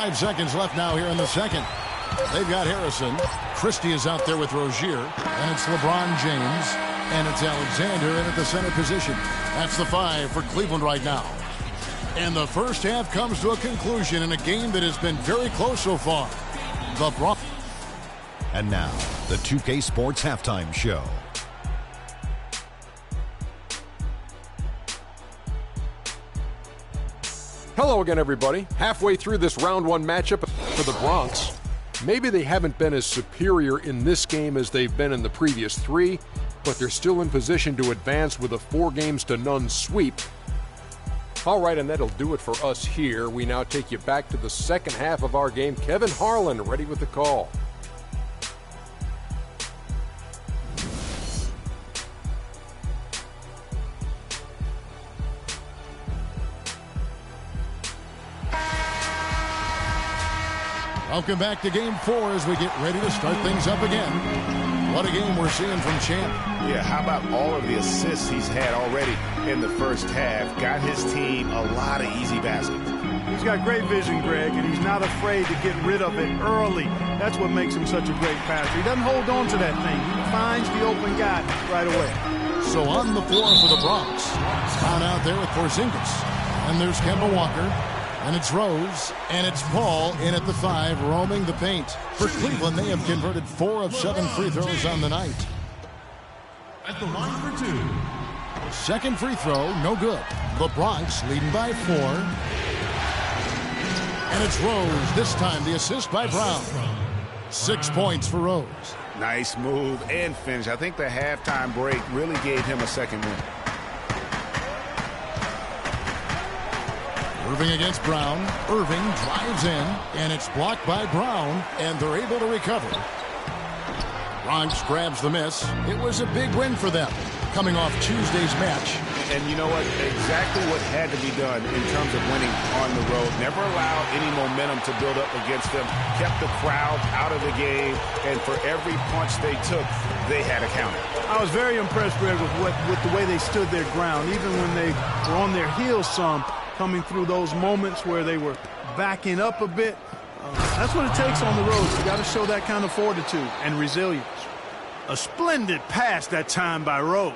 5 seconds left now here in the second. They've got Harrison. Christie is out there with Rozier. And it's LeBron James. And it's Alexander in at the center position. That's the 5 for Cleveland right now. And the first half comes to a conclusion in a game that has been very close so far. And now, the 2K Sports Halftime Show. Hello again, everybody. Halfway through this round one matchup for the Bronx. Maybe they haven't been as superior in this game as they've been in the previous 3, but they're still in position to advance with a 4-0 sweep. All right, and that'll do it for us here. We now take you back to the second half of our game. Kevin Harlan ready with the call. Welcome back to Game 4 as we get ready to start things up again. What a game we're seeing from Champ. Yeah, how about all of the assists he's had already in the first half? Got his team a lot of easy baskets. He's got great vision, Greg, and he's not afraid to get rid of it early. That's what makes him such a great passer. He doesn't hold on to that thing. He finds the open guy right away. So on the floor for the Bronx. Down out there with Porzingis. And there's Kemba Walker. And it's Rose, and it's Paul in at the 5, roaming the paint. For Cleveland, they have converted 4 of 7 free throws on the night. At the line for 2. Second free throw, no good. The Bronx leading by 4. And it's Rose, this time the assist by Brown. 6 points for Rose. Nice move and finish. I think the halftime break really gave him a second win. Irving against Brown. Irving drives in, and it's blocked by Brown, and they're able to recover. Bronx grabs the miss. It was a big win for them, coming off Tuesday's match. And you know what? Exactly what had to be done in terms of winning on the road. Never allowed any momentum to build up against them. Kept the crowd out of the game, and for every punch they took, they had a counter. I was very impressed, Greg, with the way they stood their ground, even when they were on their heels some. Coming through those moments where they were backing up a bit. That's what it takes on the road. You got to show that kind of fortitude and resilience. A splendid pass that time by Rose.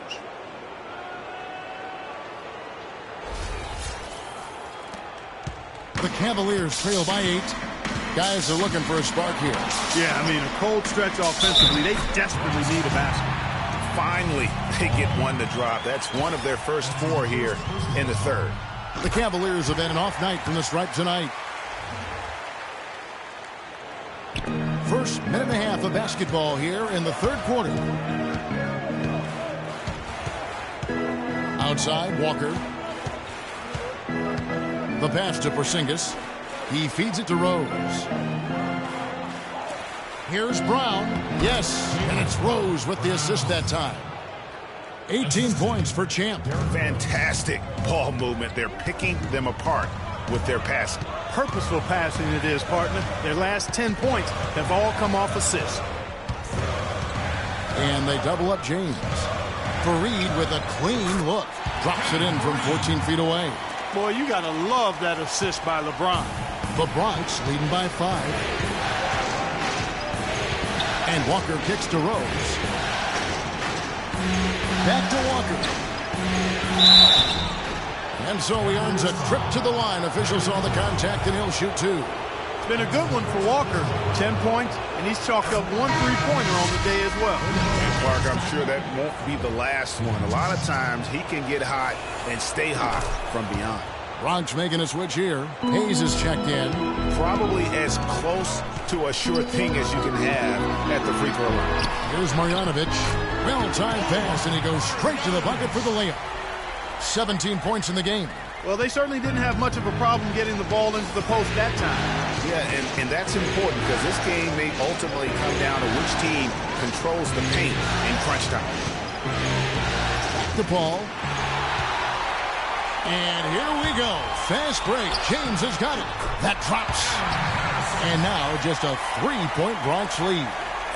The Cavaliers trail by 8. Guys are looking for a spark here. Yeah, I mean, a cold stretch offensively. They desperately need a basket. Finally, they get one to drop. That's one of their first 4 here in the third. The Cavaliers have had an off night from the stripe tonight. First minute and a half of basketball here in the third quarter. Outside, Walker. The pass to Porzingis. He feeds it to Rose. Here's Brown. Yes, and it's Rose with the assist that time. 18 points for Champ. Fantastic ball movement. They're picking them apart with their passing. Purposeful passing it is, partner. Their last 10 points have all come off assists. And they double up James. Fareed with a clean look. Drops it in from 14 feet away. Boy, you got to love that assist by LeBron. The Bronx leading by 5. And Walker kicks to Rose. Back to Walker. And so he earns a trip to the line. Officials saw the contact, and he'll shoot 2. It's been a good one for Walker. 10 points, and he's chalked up 1 3-pointer on the day as well. And Clark, I'm sure that won't be the last one. A lot of times he can get hot and stay hot from beyond. Bronx making a switch here. Hayes is checked in. Probably as close to a sure thing as you can have at the free throw line. Here's Marjanovic. Well-timed pass, and he goes straight to the bucket for the layup. 17 points in the game. Well, they certainly didn't have much of a problem getting the ball into the post that time. Yeah, and that's important because this game may ultimately come down to which team controls the paint in crunch time. Back to Paul. And here we go. Fast break. James has got it. That drops. And now just a 3-point Bronx lead.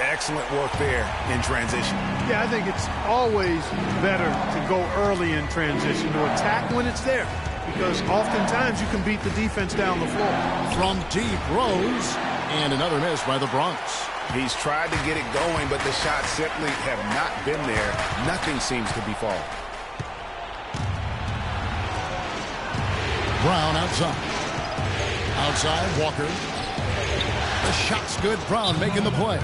Excellent work there in transition. Yeah, I think it's always better to go early in transition, to attack when it's there. because oftentimes you can beat the defense down the floor. From deep, Rose, and another miss by the Bronx. He's tried to get it going, but the shots simply have not been there. Nothing seems to be falling. Brown outside. Outside, Walker. The shot's good. Brown making the play.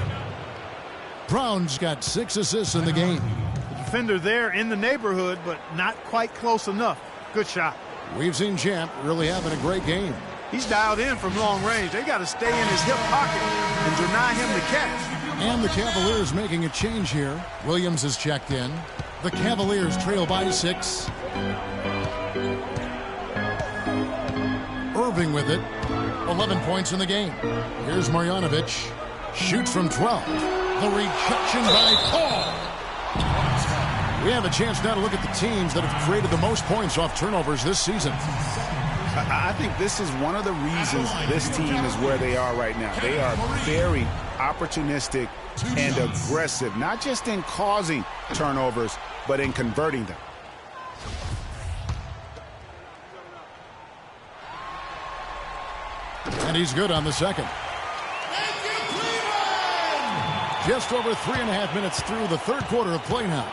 Brown's got 6 assists in the game. The defender there in the neighborhood, but not quite close enough. Good shot. We've seen Champ really having a great game. He's dialed in from long range. They got to stay in his hip pocket and deny him the catch. And the Cavaliers making a change here. Williams has checked in. The Cavaliers trail by 6. Irving with it. 11 points in the game. Here's Marjanovic. Shoots from 12. The rejection by Paul. We have a chance now to look at the teams that have created the most points off turnovers this season. I think this is one of the reasons this team is where they are right now. They are very opportunistic and aggressive, not just in causing turnovers, but in converting them. And he's good on the second. Just over 3.5 minutes through the third quarter of play now.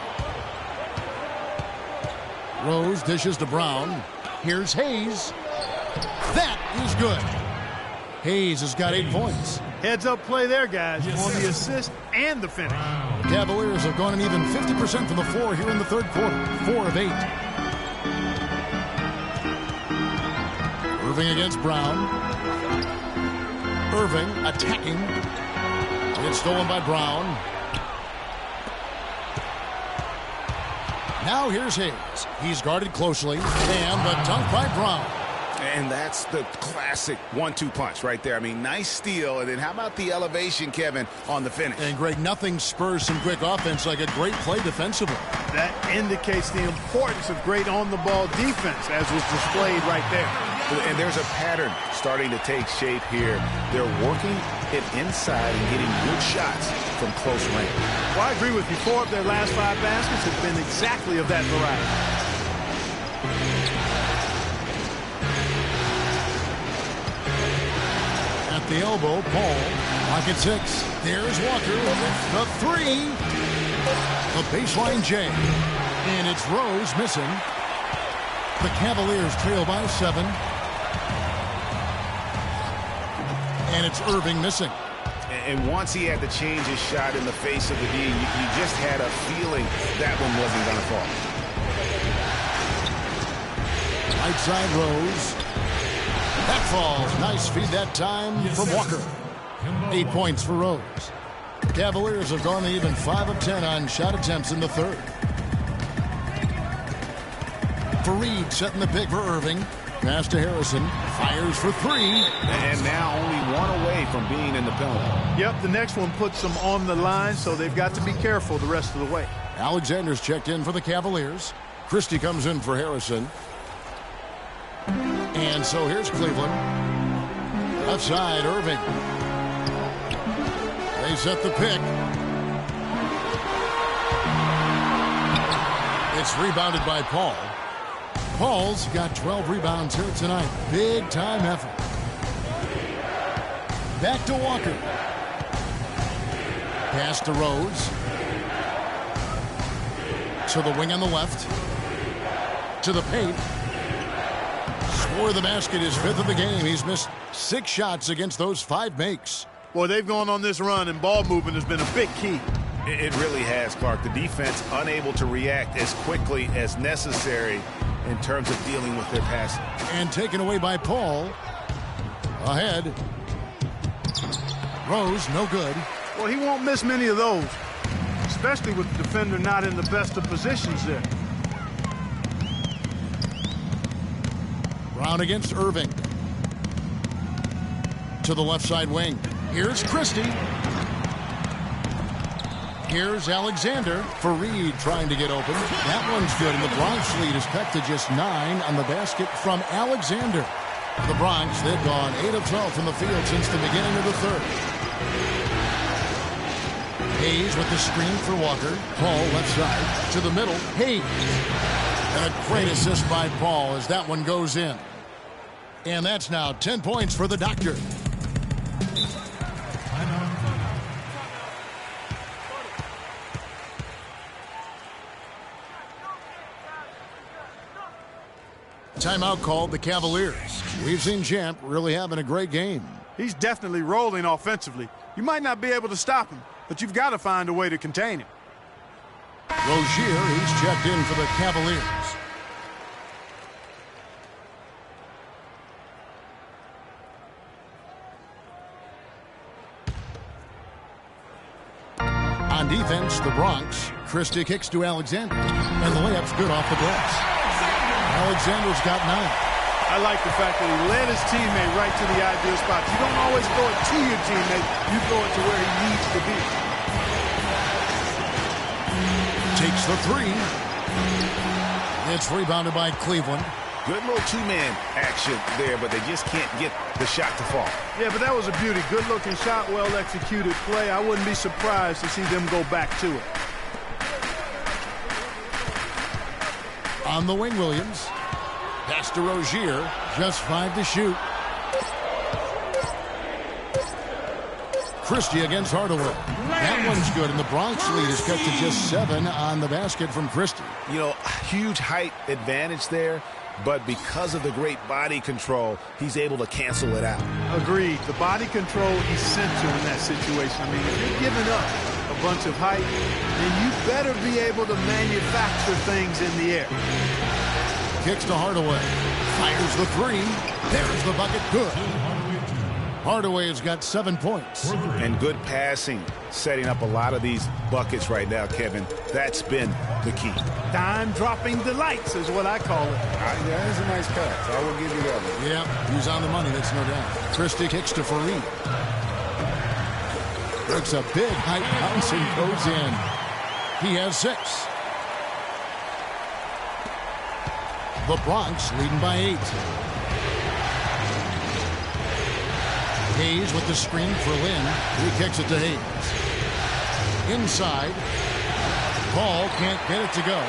Rose dishes to Brown. Here's Hayes. That is good. Hayes has got 8 points. Heads up play there, guys, on the assist and the finish. The Cavaliers have gone an even 50% from the floor here in the third quarter. 4 of 8. Irving against Brown. Irving attacking. It's stolen by Brown. Now here's Hayes. He's guarded closely. And the dunk by Brown. And that's the classic 1-2 punch right there. I mean, nice steal. And then how about the elevation, Kevin, on the finish? And, Greg, nothing spurs some quick offense like a great play defensively. That indicates the importance of great on-the-ball defense, as was displayed right there. And there's a pattern starting to take shape here. They're working it inside and getting good shots from close range. Well, I agree with you. 4 of their last 5 baskets have been exactly of that variety. At the elbow, Paul. Pocket 6. There's Walker with the 3. The baseline J. And it's Rose missing. The Cavaliers trail by 7. And it's Irving missing. And once he had to change his shot in the face of the D, you just had a feeling that one wasn't going to fall. Right side Rose. That falls. Nice feed that time from Walker. 8 points for Rose. Cavaliers have gone even 5 of 10 on shot attempts in the third. Fareed setting the pick for Irving. Pass to Harrison. Fires for 3. And now only 1 away from being in the penalty. Yep, the next one puts them on the line, so they've got to be careful the rest of the way. Alexander's checked in for the Cavaliers. Christie comes in for Harrison. And so here's Cleveland. Left side, Irving. They set the pick. It's rebounded by Paul. Paul's got 12 rebounds here tonight. Big time effort. Back to Walker. Pass to Rose. To the wing on the left. To the paint. Score the basket, his 5th of the game. He's missed 6 shots against those 5 makes. Boy, they've gone on this run, and ball movement has been a big key. It really has, Clark. The defense unable to react as quickly as necessary in terms of dealing with their passing. And taken away by Paul. Ahead. Rose, no good. Well, he won't miss many of those, especially with the defender not in the best of positions there. Brown against Irving. To the left side wing. Here's Christie. Here's Alexander. Fareed trying to get open. That one's good, and the Bronx lead is cut to just 9 on the basket from Alexander. The Bronx, they've gone 8 of 12 from the field since the beginning of the third. Hayes with the screen for Walker. Paul left side to the middle. Hayes. And a great assist by Paul as that one goes in. And that's now 10 points for the Doctor. Timeout called the Cavaliers. We've seen Champ really having a great game. He's definitely rolling offensively. You might not be able to stop him, but you've got to find a way to contain him. Rozier, he's checked in for the Cavaliers. On defense, the Bronx. Christie kicks to Alexander, and the layup's good off the glass. Alexander's got 9. I like the fact that he led his teammate right to the ideal spot. You don't always throw it to your teammate. You throw it to where he needs to be. Takes the 3. It's rebounded by Cleveland. Good little two-man action there, but they just can't get the shot to fall. Yeah, but that was a beauty. Good-looking shot, well-executed play. I wouldn't be surprised to see them go back to it. On the wing, Williams. Pass to Rozier. Just 5 to shoot. Christie against Hardaway. That one's good, and the Bronx lead is cut to just 7 on the basket from Christie. You know, huge height advantage there, but because of the great body control, he's able to cancel it out. Agreed. The body control essential in that situation. I mean, if you're giving up a bunch of height, then you better be able to manufacture things in the air. Kicks to Hardaway. Fires the 3. There's the bucket. Good. Hardaway has got 7 points. And good passing, setting up a lot of these buckets right now, Kevin. That's been the key. Dime-dropping delights is what I call it. Yeah, that's a nice pass. I will give you that one. Yeah, he's on the money, that's no doubt. Christie kicks to Fareed. Breaks a big height bounce and goes in. He has 6. The Bronx leading by 8. Hayes with the screen for Lynn. He kicks it to Hayes. Inside. Paul can't get it to go.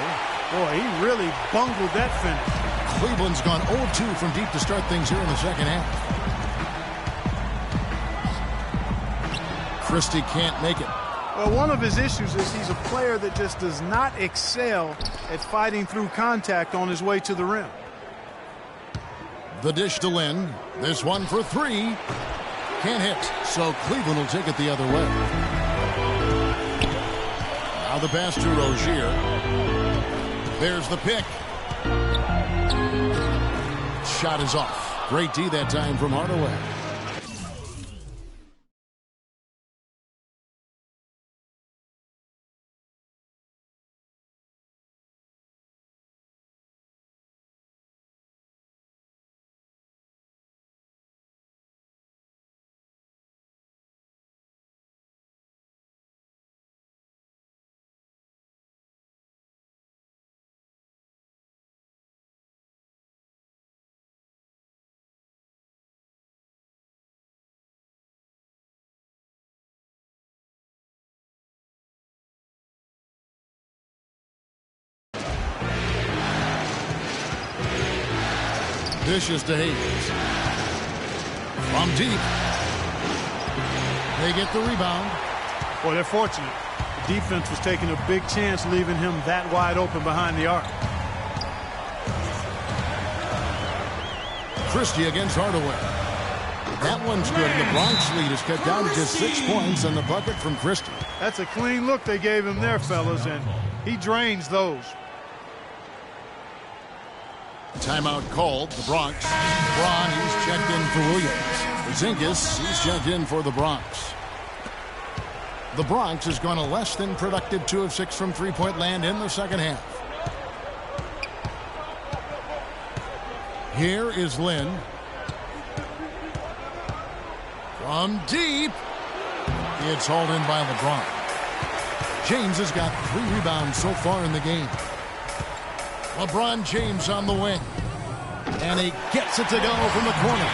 Boy, he really bungled that finish. Cleveland's gone 0-2 from deep to start things here in the second half. Christie can't make it. Well, one of his issues is he's a player that just does not excel at fighting through contact on his way to the rim. The dish to Lynn. This one for 3. Can't hit, so Cleveland will take it the other way. Now the pass to Rozier. There's the pick. Shot is off. Great D that time from Hardaway. Dishes to Hayes. From deep. They get the rebound. Boy, they're fortunate. The defense was taking a big chance leaving him that wide open behind the arc. Christie against Hardaway. That one's good. The Bronx lead is cut down to just 6 points on the bucket from Christie. That's a clean look they gave him there, fellas, and he drains those. Timeout called. The Bronx. Braun, he's checked in for Williams. Zingas, he's checked in for the Bronx. The Bronx has gone a less than productive 2 of 6 from three-point land in the second half. Here is Lynn. From deep. It's hauled in by LeBron. James has got 3 rebounds so far in the game. LeBron James on the wing. And he gets it to go from the corner.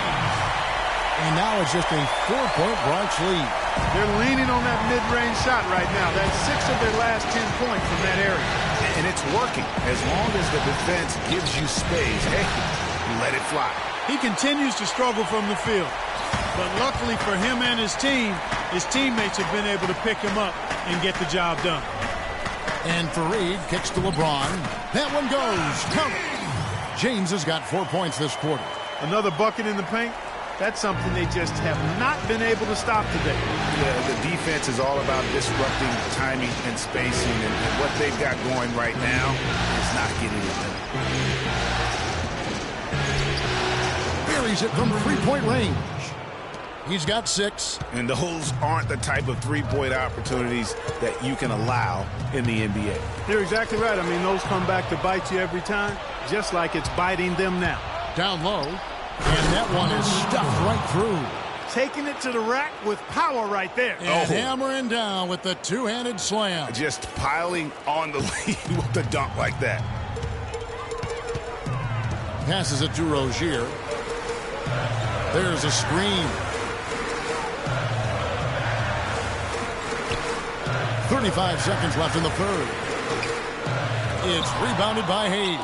And now it's just a 4-point Bronx lead. They're leaning on that mid-range shot right now. That's 6 of their last 10 points from that area. And it's working. As long as the defense gives you space, hey, let it fly. He continues to struggle from the field. But luckily for him and his team, his teammates have been able to pick him up and get the job done. And Fareed kicks to LeBron. That one goes. Count. James has got 4 points this quarter. Another bucket in the paint. That's something they just have not been able to stop today. Yeah, the defense is all about disrupting timing and spacing, and what they've got going right now is not getting it done. Buries it from three-point range. He's got 6. And those aren't the type of three-point opportunities that you can allow in the NBA. You're exactly right. I mean, those come back to bite you every time, just like it's biting them now. Down low. And that one is stuffed right through. Taking it to the rack with power right there. And hammering down with the two-handed slam. Just piling on the lead with the dunk like that. Passes it to Rozier. There's a screen. 35 seconds left in the third. It's rebounded by Hayes.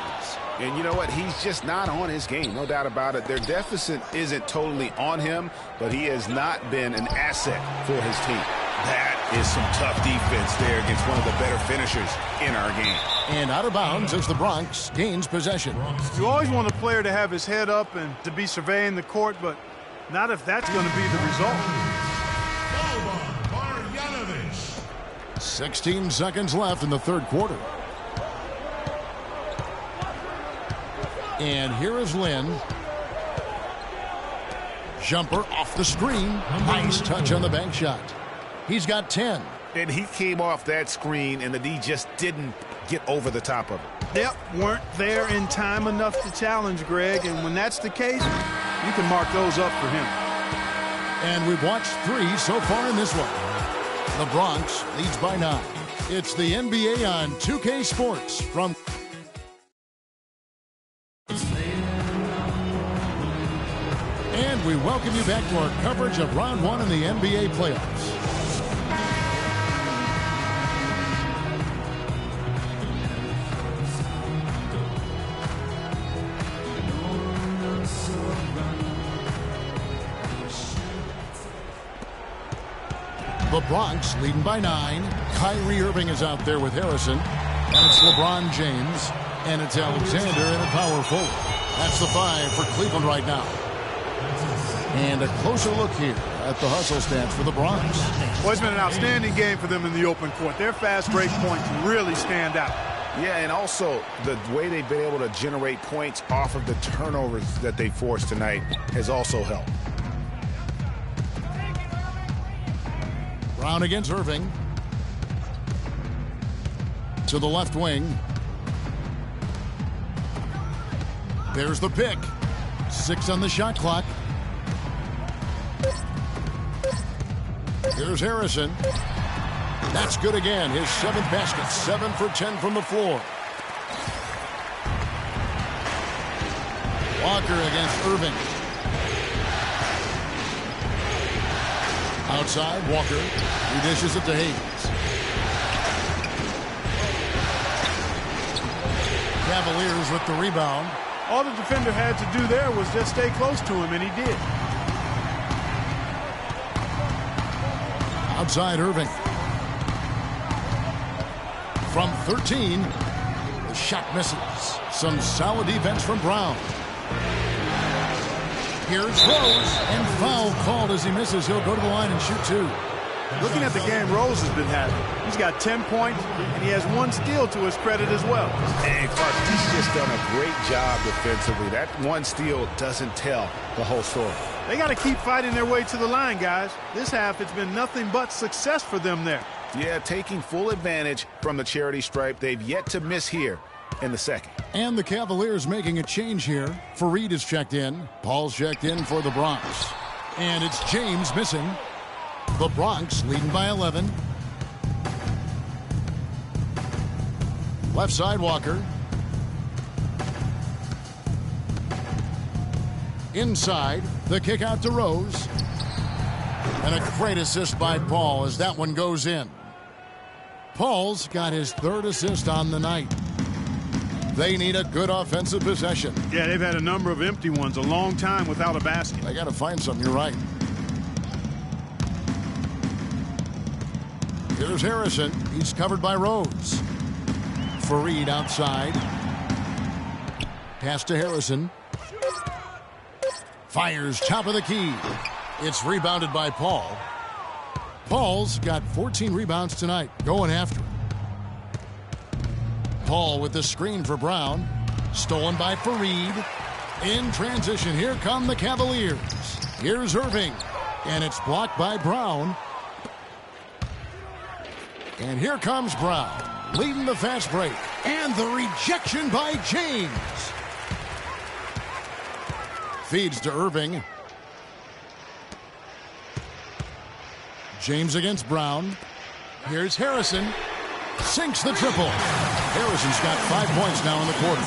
And you know what? He's just not on his game, no doubt about it. Their deficit isn't totally on him, but he has not been an asset for his team. That is some tough defense there against one of the better finishers in our game. And out of bounds as the Bronx gains possession. You always want a player to have his head up and to be surveying the court, but not if that's going to be the result. 16 seconds left in the third quarter. And here is Lynn. Jumper off the screen. Nice touch on the bank shot. He's got 10. And he came off that screen, and the D just didn't get over the top of it. Yep, weren't there in time enough to challenge Greg, and when that's the case, you can mark those up for him. And we've watched 3 so far in this one. The Bronx leads by 9. It's the NBA on 2K Sports from... And we welcome you back to our coverage of Round 1 in the NBA playoffs. The Bronx leading by 9. Kyrie Irving is out there with Harrison. And it's LeBron James. And it's Alexander in a power forward. That's the 5 for Cleveland right now. And a closer look here at the hustle stats for the Bronx. Well, it's been an outstanding game for them in the open court. Their fast break points really stand out. Yeah, and also the way they've been able to generate points off of the turnovers that they forced tonight has also helped. Brown against Irving. To the left wing. There's the pick. 6 on the shot clock. Here's Harrison. That's good again. His 7th basket. 7 for 10 from the floor. Walker against Irving. Outside, Walker. He dishes it to Hayes. Cavaliers with the rebound. All the defender had to do there was just stay close to him, and he did. Outside Irving. From 13, the shot misses. Some solid defense from Brown. Here's Rose, and foul called as he misses. He'll go to the line and shoot 2. Looking at the game Rose has been having, he's got 10 points, and he has 1 steal to his credit as well. And Clark, he's just done a great job defensively. That 1 steal doesn't tell the whole story. They got to keep fighting their way to the line, guys. This half, it's been nothing but success for them there. Yeah, taking full advantage from the charity stripe. They've yet to miss here in the second. And the Cavaliers making a change here. Fareed is checked in. Paul's checked in for the Bronx. And it's James missing. The Bronx leading by 11. Left side, Walker. Inside, the kick out to Rose. And a great assist by Paul as that one goes in. Paul's got his 3rd assist on the night. They need a good offensive possession. Yeah, they've had a number of empty ones, a long time without a basket. They got to find some, you're right. Here's Harrison. He's covered by Rose. Fareed outside. Pass to Harrison. Fires top of the key. It's rebounded by Paul. Paul's got 14 rebounds tonight, going after him. Paul with the screen for Brown. Stolen by Fareed. In transition, here come the Cavaliers. Here's Irving. And it's blocked by Brown. And here comes Brown, leading the fast break. And the rejection by James. Feeds to Irving. James against Brown. Here's Harrison. Sinks the triple. Harrison's got 5 points now in the quarter.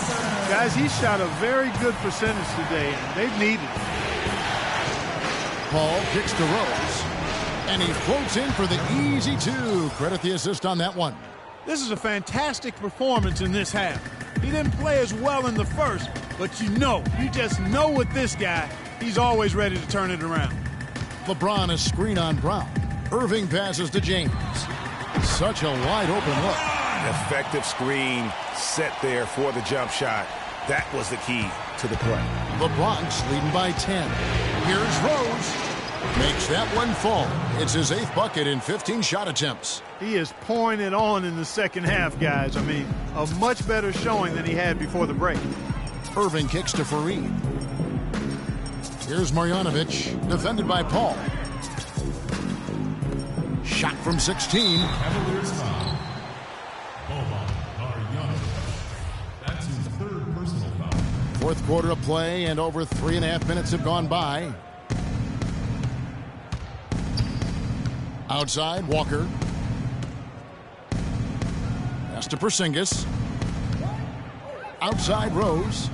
Guys, he shot a very good percentage today, and they've needed it. Paul kicks to Rose. And he floats in for the easy 2. Credit the assist on that one. This is a fantastic performance in this half. He didn't play as well in the first, but you just know with this guy, he's always ready to turn it around. LeBron is screen on Brown. Irving passes to James. Such a wide open look. Effective screen set there for the jump shot. That was the key to the play. The Bronx leading by 10. Here's Rose. Makes that one fall. It's his 8th bucket in 15 shot attempts. He is pouring it on in the second half, guys. I mean, a much better showing than he had before the break. Irving kicks to Fareed. Here's Marjanovic, defended by Paul. Shot from 16. Cavaliers foul. Marjanovic. That's his 3rd personal foul. 4th quarter of play, and over 3.5 minutes have gone by. Outside, Walker. Pass to Porzingis. Outside, Rose.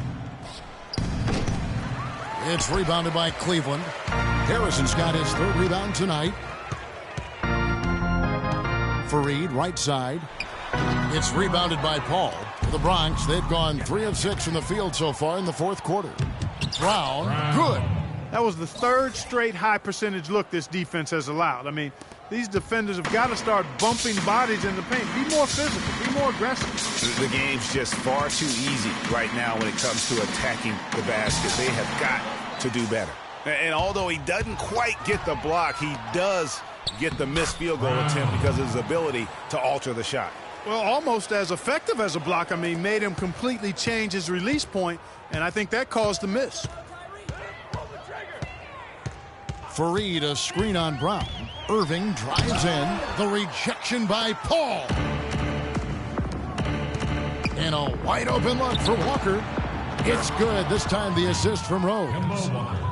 It's rebounded by Cleveland. Harrison's got his 3rd rebound tonight. Fareed, right side. It's rebounded by Paul. The Bronx, they've gone 3 of 6 from the field so far in the 4th quarter. Brown, good. That was the 3rd straight high percentage look this defense has allowed. I mean, these defenders have got to start bumping bodies in the paint. Be more physical. Be more aggressive. The game's just far too easy right now when it comes to attacking the basket. They have got to do better. And although he doesn't quite get the block, he does get the missed field goal attempt because of his ability to alter the shot. Well, almost as effective as a block. I mean, made him completely change his release point, and I think that caused the miss. Fareed, a screen on Brown. Irving drives in. The rejection by Paul. And a wide open look for Walker. It's good. This time the assist from Rose. Kemba Walker.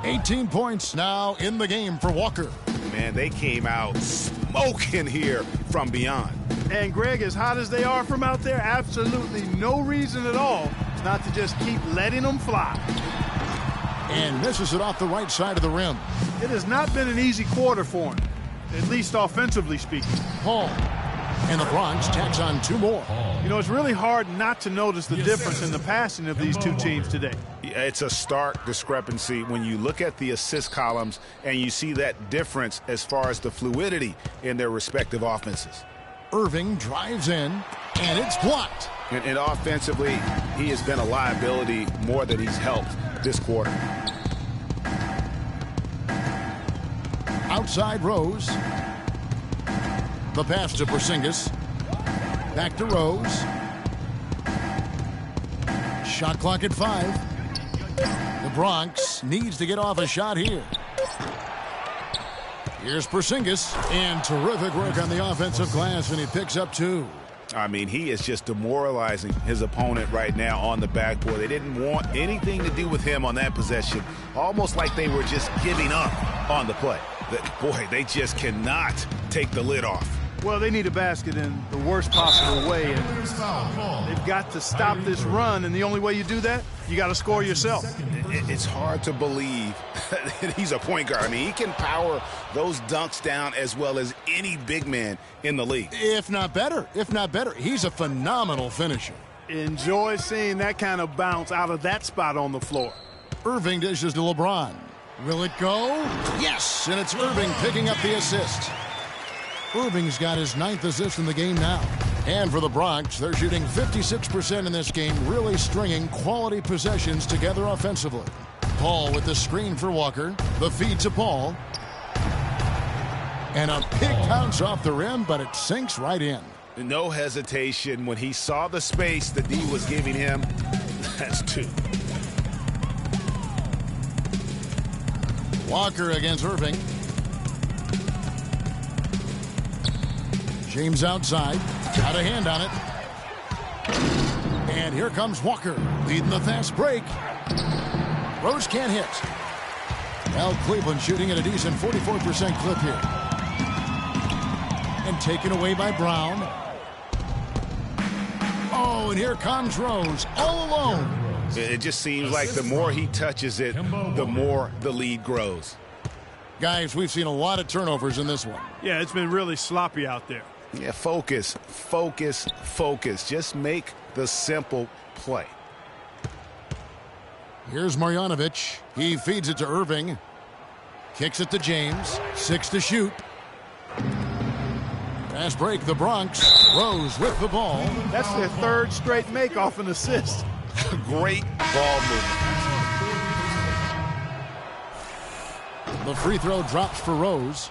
18 points now in the game for Walker. Man, they came out smoking here from beyond. And Greg, as hot as they are from out there, absolutely no reason at all not to just keep letting them fly. And misses it off the right side of the rim. It has not been an easy quarter for him, at least offensively speaking. Paul. And the Bronx tacks on 2 more. You know, it's really hard not to notice the difference in the passing of these 2 teams today. It's a stark discrepancy when you look at the assist columns and you see that difference as far as the fluidity in their respective offenses. Irving drives in, and it's blocked. And offensively, he has been a liability more than he's helped this quarter. Outside Rose. The pass to Porzingis. Back to Rose. Shot clock at 5. The Bronx needs to get off a shot here. Here's Porzingis, and terrific work on the offensive glass, and he picks up 2. I mean, he is just demoralizing his opponent right now on the backboard. They didn't want anything to do with him on that possession, almost like they were just giving up on the play. Boy, they just cannot take the lid off. Well, they need a basket in the worst possible way, and they've got to stop this run, and the only way you do that, you got to score yourself. It's hard to believe that he's a point guard. I mean, he can power those dunks down as well as any big man in the league. If not better. He's a phenomenal finisher. Enjoy seeing that kind of bounce out of that spot on the floor. Irving dishes to LeBron. Will it go? Yes, and it's Irving picking up the assist. Irving's got his 9th assist in the game now. And for the Bronx, they're shooting 56% in this game, really stringing quality possessions together offensively. Paul with the screen for Walker. The feed to Paul. And a big bounce off the rim, but it sinks right in. No hesitation when he saw the space that D was giving him. That's 2. Walker against Irving. James outside. Got a hand on it. And here comes Walker, leading the fast break. Rose can't hit. Well, Cleveland shooting at a decent 44% clip here. And taken away by Brown. Oh, and here comes Rose, all alone. It just seems like the more he touches it, the more the lead grows. Guys, we've seen a lot of turnovers in this one. Yeah, it's been really sloppy out there. Yeah, focus. Just make the simple play. Here's Marjanovic. He feeds it to Irving. Kicks it to James. 6 to shoot. Fast break, the Bronx. Rose with the ball. That's their 3rd straight make off an assist. Great ball movement. The free throw drops for Rose.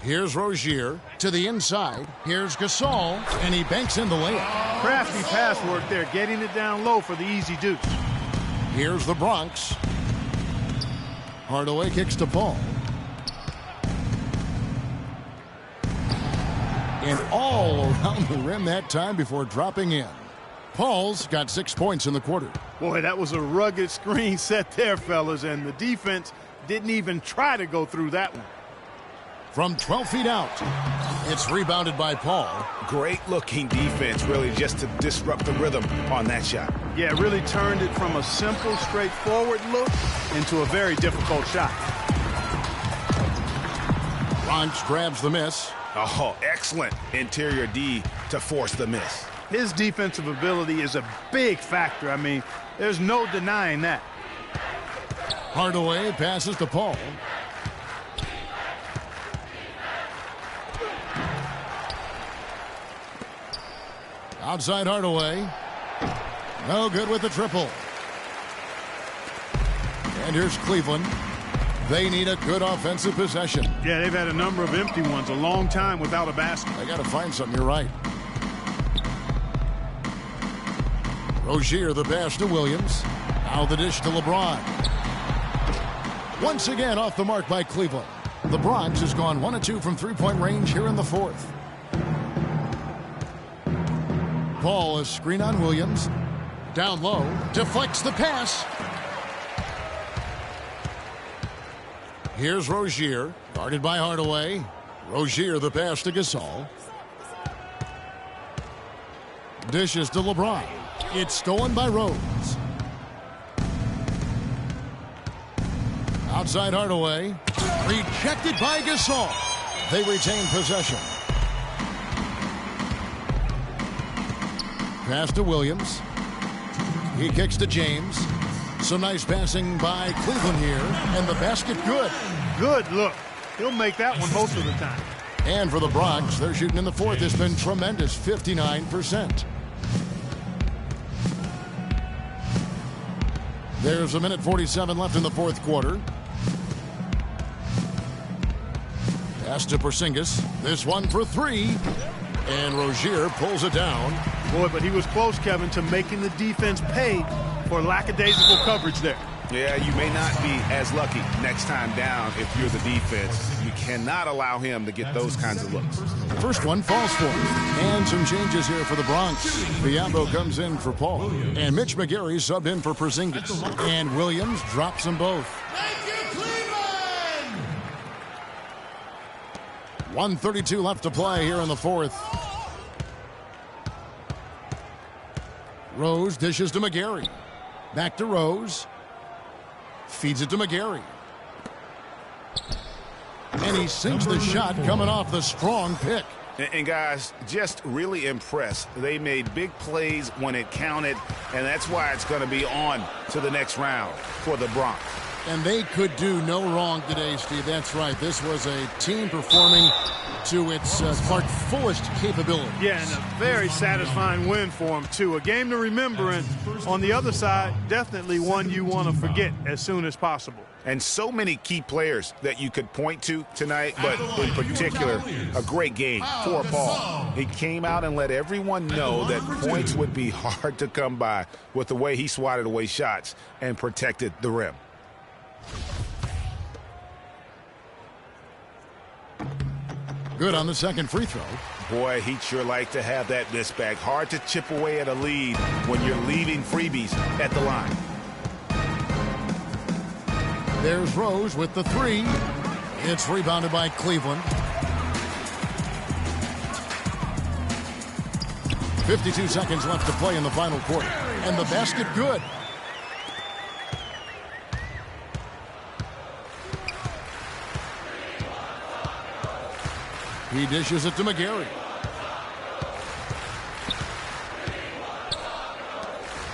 Here's Rozier to the inside. Here's Gasol, and he banks in the layup. Crafty pass work there, getting it down low for the easy deuce. Here's the Bronx. Hardaway kicks to Paul. And all around the rim that time before dropping in. Paul's got 6 points in the quarter. Boy, that was a rugged screen set there, fellas, and the defense didn't even try to go through that one. From 12 feet out, it's rebounded by Paul. Great looking defense, really, just to disrupt the rhythm on that shot. Yeah, really turned it from a simple, straightforward look into a very difficult shot. Bronx grabs the miss. Oh, excellent interior D to force the miss. His defensive ability is a big factor. I mean, there's no denying that. Hardaway passes to Paul. Outside Hardaway. No good with the triple. And here's Cleveland. They need a good offensive possession. Yeah, they've had a number of empty ones, a long time without a basket. They got to find something, you're right. Rozier, the pass to Williams. Now the dish to LeBron. Once again off the mark by Cleveland. The Bronx has gone 1 of 2 from three-point range here in the 4th. Paul is screen on Williams. Down low. Deflects the pass. Here's Rozier. Guarded by Hardaway. Rozier the pass to Gasol. Dishes to LeBron. It's stolen by Rose. Outside Hardaway. Rejected by Gasol. They retain possession. Pass to Williams. He kicks to James. Some nice passing by Cleveland here. And the basket good. Good look. He'll make that one most of the time. And for the Bronx, they're shooting in the 4th. It's been tremendous, 59%. There's 1:47 left in the 4th quarter. Pass to Porzingis. This one for 3. And Rozier pulls it down. Boy, but he was close, Kevin, to making the defense pay for lackadaisical coverage there. Yeah, you may not be as lucky next time down if you're the defense. You cannot allow him to get those kinds of looks. First one falls for him. And some changes here for the Bronx. Biombo comes in for Paul. And Mitch McGarry subbed in for Porzingis. And Williams drops them both. Thank you, Cleveland! 1:32 left to play here in the fourth. Rose dishes to McGarry. Back to Rose. Feeds it to McGarry. And he sinks the shot coming off the strong pick. And guys, just really impressed. They made big plays when it counted, and that's why it's going to be on to the next round for the Bronx. And they could do no wrong today, Steve. That's right. This was a team performing to its Clark fullest capability. Yeah, and a very satisfying win for them, too. A game to remember, and on the other side, definitely one you want to forget as soon as possible. And so many key players that you could point to tonight, but in particular, a great game for Paul. He came out and let everyone know that points would be hard to come by with the way he swatted away shots and protected the rim. Good on the second free throw. Boy, he'd sure like to have that miss back. Hard to chip away at a lead when you're leaving freebies at the line. There's Rose with the three. It's rebounded by Cleveland. 52 seconds left to play in the final quarter. And the basket good. He dishes it to McGarry.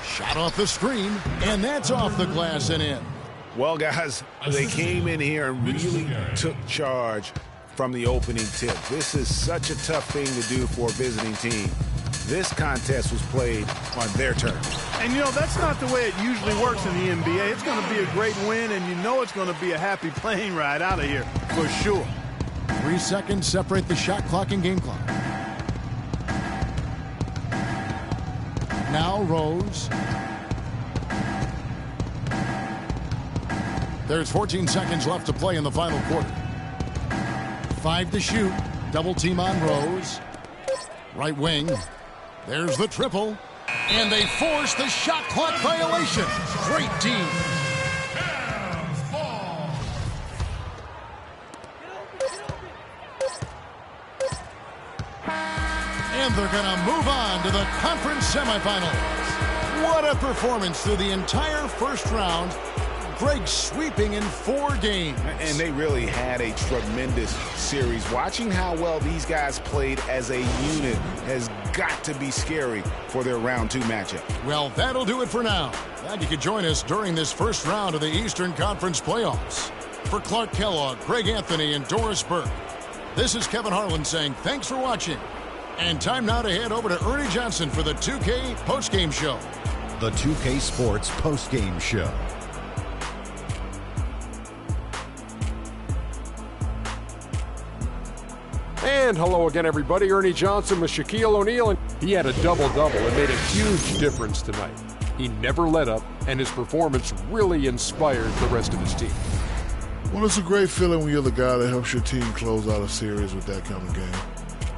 Shot off the screen, and that's off the glass and in. Well, guys, they came in here and really took charge from the opening tip. This is such a tough thing to do for a visiting team. This contest was played on their terms. And, you know, that's not the way it usually works in the NBA. It's going to be a great win, and you know it's going to be a happy plane ride out of here for sure. 3 seconds separate the shot clock and game clock. Now Rose. There's 14 seconds left to play in the final quarter. 5 to shoot. Double team on Rose. Right wing. There's the triple. And they force the shot clock violation. Great team. And they're going to move on to the conference semifinals. What a performance through the entire first round. Greg sweeping in 4 games. And they really had a tremendous series. Watching how well these guys played as a unit has got to be scary for their round 2 matchup. Well, that'll do it for now. Glad you could join us during this first round of the Eastern Conference playoffs. For Clark Kellogg, Greg Anthony, and Doris Burke, this is Kevin Harlan saying thanks for watching. And time now to head over to Ernie Johnson for the 2K postgame show. The 2K Sports postgame show. And hello again, everybody. Ernie Johnson with Shaquille O'Neal, and he had a double-double and made a huge difference tonight. He never let up, and his performance really inspired the rest of his team. Well, it's a great feeling when you're the guy that helps your team close out a series with that kind of game.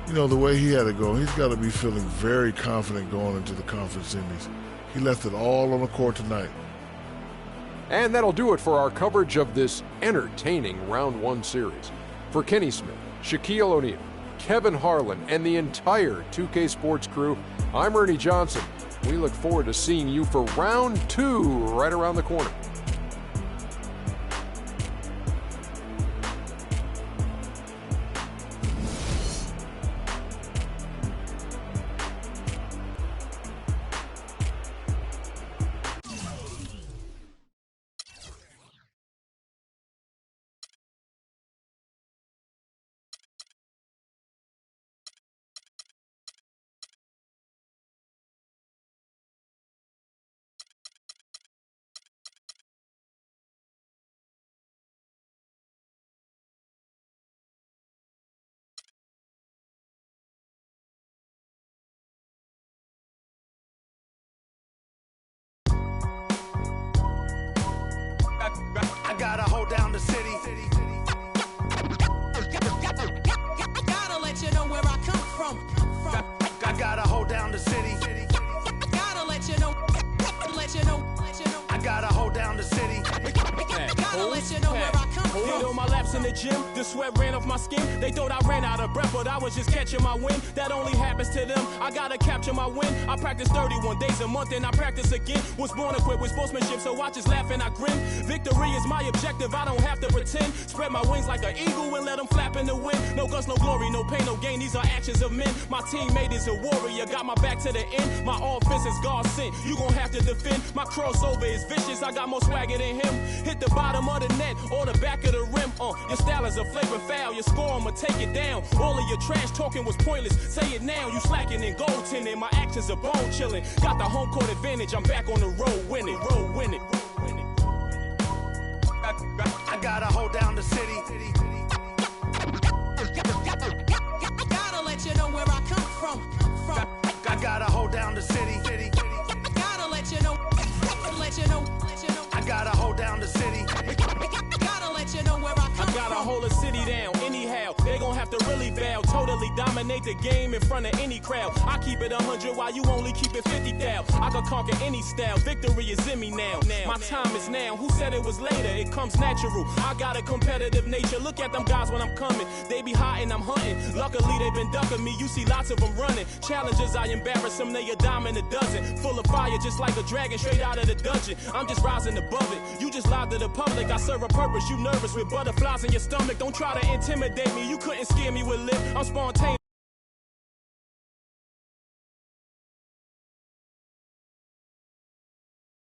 You know, the way he had to go, he's got to be feeling very confident going into the conference semis. He left it all on the court tonight. And that'll do it for our coverage of this entertaining Round 1 series. For Kenny Smith, Shaquille O'Neal, Kevin Harlan, and the entire 2K Sports crew, I'm Ernie Johnson. We look forward to seeing you for Round 2 right around the corner. hold down the city. Gotta let you know where I come from. I gotta hold down the city. Gotta let you know. I gotta hold down the city. Gotta let you know where I come from. Did all my laps in the gym, the sweat ran off my skin. They thought I ran out of breath, but I was just catching my wind. That only happens to them. I gotta capture my win. I practice 31 days a month and I practice again. Was born equipped with sportsmanship, so I just laugh and I grin. Victory is my objective, I don't have to pretend. Spread my wings like an eagle and let them flap in the wind. No guts, no glory, no pain, no gain. These are actions of men. My teammate is a warrior, got my back to the end. My offense is God sent. You gon' have to defend. My crossover is vicious, I got more swagger than him. Hit the bottom of the net or the back of the rim. Your style is a flagrant foul, your score, I'ma take it down. All of your trash talking was pointless, say it now. You slacking in goaltending, my actions are bone chilling. Got the home court advantage, I'm back on the road winning. I gotta hold down the city. Gotta let you know where I come from. I gotta hold down the city. Gotta let you know. I gotta hold down the city. Gotta let you know where I come from. I gotta hold a city down anyhow. They gon' have to really bow. Totally dominate the game in front of any crowd. I keep it 100 while you only keep it 50 down. I could conquer any style. Victory is in me now. My time is now. Who said it was later? It comes natural. I got a competitive nature. Look at them guys when I'm coming. They be hot and I'm hunting. Luckily they been ducking me. You see lots of them running. Challenges I embarrass them. They a dime in a dozen. Full of fire just like a dragon straight out of the dungeon. I'm just rising above it. You just lied to the public. I serve a purpose. You nervous with butterflies in your stomach. Don't try to intimidate me. You couldn't scare me with lip. I'm spontaneous.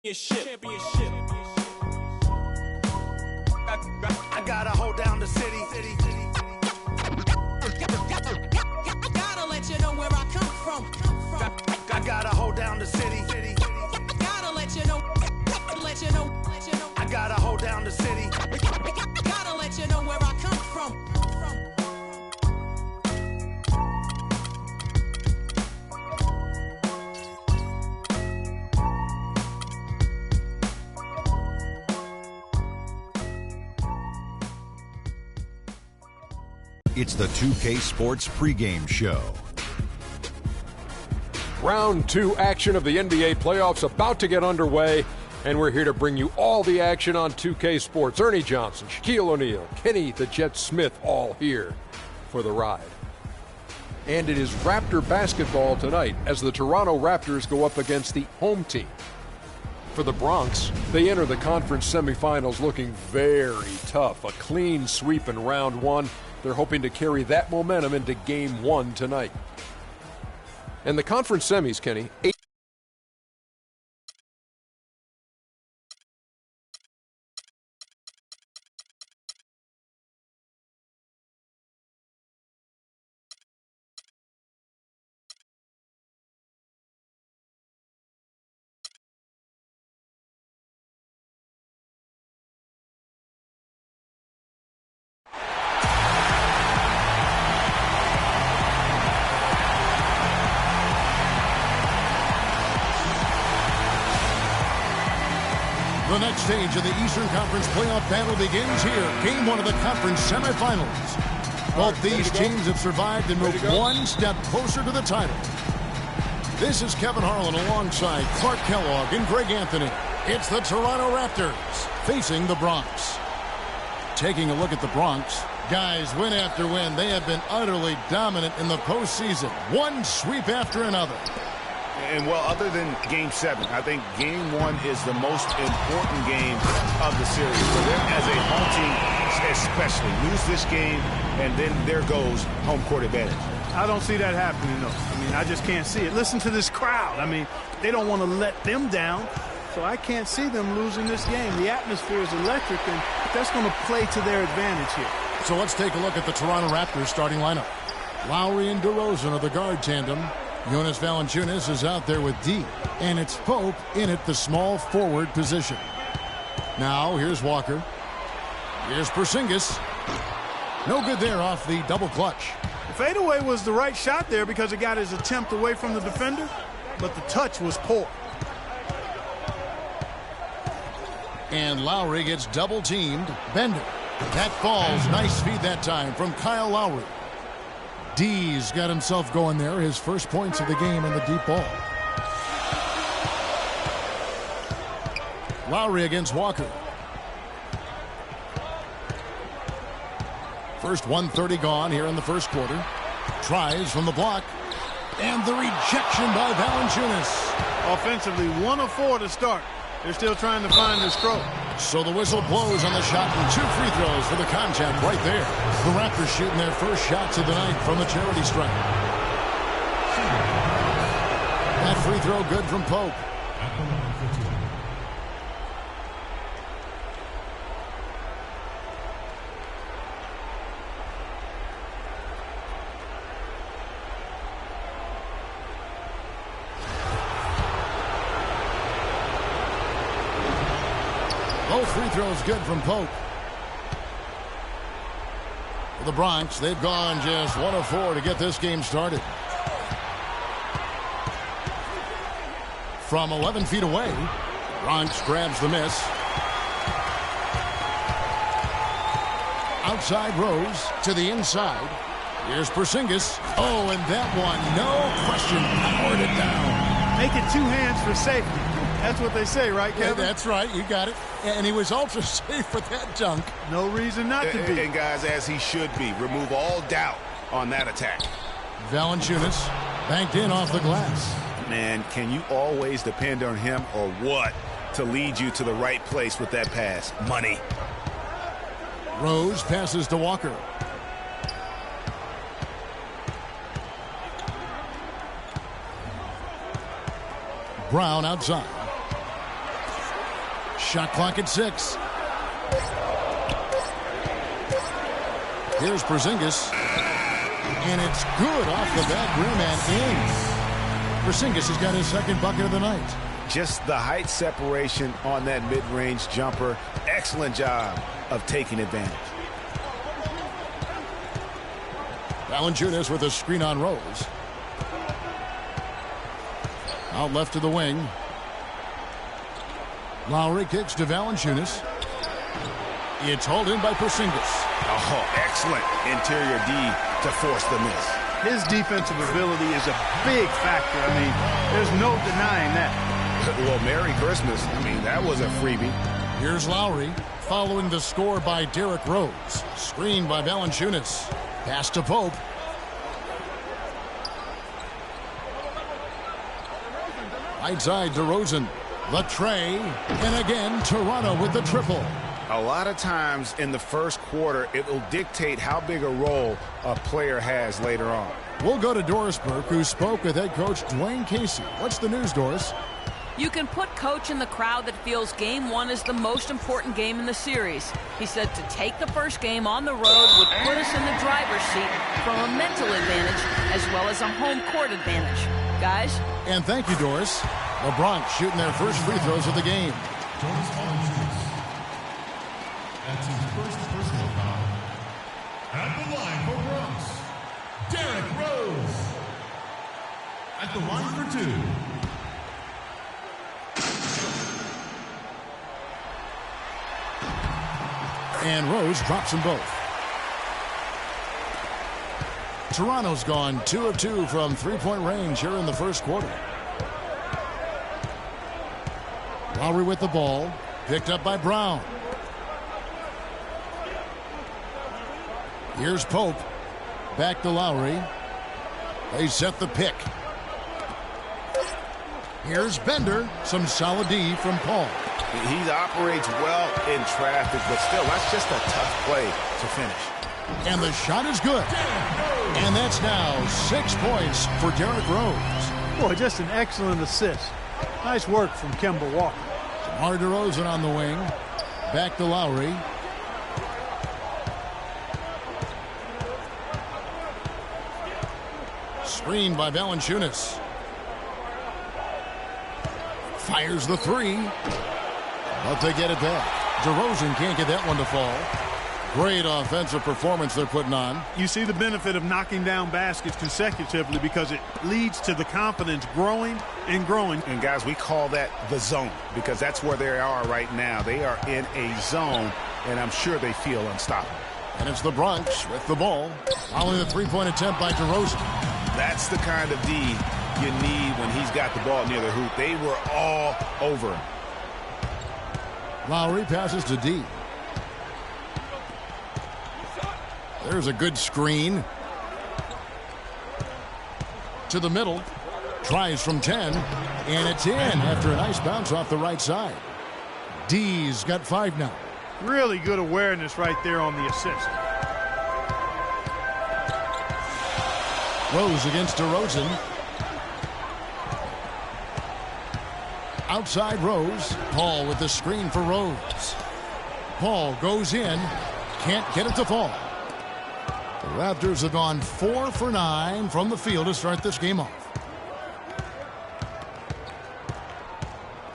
Championship. I gotta hold down the city. Gotta let you know where I come from. I gotta hold down the city. Gotta let you know. I gotta hold down the city. Gotta let you know where I come from. It's the 2K Sports pregame show. Round 2 action of the NBA playoffs about to get underway, and we're here to bring you all the action on 2K Sports. Ernie Johnson, Shaquille O'Neal, Kenny the Jet Smith, all here for the ride. And it is Raptor basketball tonight as the Toronto Raptors go up against the home team. For the Bronx, they enter the conference semifinals looking very tough. A clean sweep in round 1. They're hoping to carry that momentum into game 1 tonight. And the conference semis, Kenny, The next stage of the Eastern Conference playoff battle begins here. Game 1 of the conference semifinals. Both these teams have survived and moved one step closer to the title. This is Kevin Harlan alongside Clark Kellogg and Greg Anthony. It's the Toronto Raptors facing the Bronx. Taking a look at the Bronx, guys, win after win, they have been utterly dominant in the postseason. One sweep after another. And, well, other than Game 7, I think Game 1 is the most important game of the series. For them as a home team, especially, lose this game, and then there goes home court advantage. I don't see that happening, though. I mean, I just can't see it. Listen to this crowd. I mean, they don't want to let them down, so I can't see them losing this game. The atmosphere is electric, and that's going to play to their advantage here. So let's take a look at the Toronto Raptors starting lineup. Lowry and DeRozan are the guard tandem. Jonas Valanciunas is out there with D, and it's Pope in at the small forward position. Now, here's Walker. Here's Porzingis. No good there off the double clutch. The fadeaway was the right shot there because it got his attempt away from the defender, but the touch was poor. And Lowry gets double-teamed. Bender. That falls. Nice feed that time from Kyle Lowry. D's got himself going there. His first points of the game on the deep ball. Lowry against Walker. First 1:30 gone here in the first quarter. Tries from the block. And the rejection by Valanciunas. Offensively, 1 of 4 to start. They're still trying to find the stroke. So the whistle blows on the shot and 2 free throws for the contact right there. The Raptors shooting their first shots of the night from the charity stripe. That free throw good from Pope. Both free throws good from Pope. For the Bronx, they've gone just 1 of 4 to get this game started. From 11 feet away, Bronx grabs the miss. Outside Rose to the inside. Here's Porzingis. Oh, and that one, no question, powered it down. Make it 2 hands for safety. That's what they say, right, Kevin? Yeah, that's right. You got it. And he was ultra safe with that dunk. No reason not to be. And guys, as he should be. Remove all doubt on that attack. Valanciunas banked in off the glass. Man, can you always depend on him or what to lead you to the right place with that pass? Money. Rose passes to Walker. Brown outside. Shot clock at 6. Here's Porzingis. And it's good off the back rim and in. Porzingis has got his second bucket of the night. Just the height separation on that mid-range jumper. Excellent job of taking advantage. Valanciunas with a screen on Rose. Out left to the wing. Lowry kicks to Valanciunas. It's hauled in by Porzingis. Oh, excellent interior D to force the miss. His defensive ability is a big factor. I mean, there's no denying that. Well, Merry Christmas. I mean, that was a freebie. Here's Lowry following the score by Derrick Rose. Screened by Valanciunas. Pass to Pope. Right side to Rosen. The tray. And again, Toronto with the triple. A lot of times in the first quarter, it will dictate how big a role a player has later on. We'll go to Doris Burke, who spoke with head coach Dwayne Casey. What's the news, Doris? You can put Coach in the crowd that feels Game 1 is the most important game in the series. He said to take the first game on the road would put us in the driver's seat from a mental advantage as well as a home court advantage. Guys? And thank you, Doris. The Bronx shooting their first free throws of the game. Doris Valanciunas. That's his first personal foul. At the line for Bronx, Derrick Rose. At the line for 2. And Rose drops them both. Toronto's gone 2 of 2 from three-point range here in the first quarter. Lowry with the ball. Picked up by Brown. Here's Pope. Back to Lowry. They set the pick. Here's Bender. Some solid D from Paul. He operates well in traffic, but still, that's just a tough play to finish. And the shot is good. And that's now 6 points for Derrick Rose. Boy, just an excellent assist. Nice work from Kemba Walker. DeMar DeRozan on the wing. Back to Lowry. Screened by Valanciunas. Fires the 3. But they get it back. DeRozan can't get that one to fall. Great offensive performance they're putting on. You see the benefit of knocking down baskets consecutively because it leads to the confidence growing and growing. And, guys, we call that the zone because that's where they are right now. They are in a zone, and I'm sure they feel unstoppable. And it's the Bronx with the ball. Following the three-point attempt by DeRozan. That's the kind of D you need when he's got the ball near the hoop. They were all over him. Lowry passes to D. There's a good screen. To the middle. Tries from 10. And it's in after a nice bounce off the right side. D's got 5 now. Really good awareness right there on the assist. Rose against DeRozan. Outside Rose. Paul with the screen for Rose. Paul goes in. Can't get it to fall. The Raptors have gone 4 for 9 from the field to start this game off.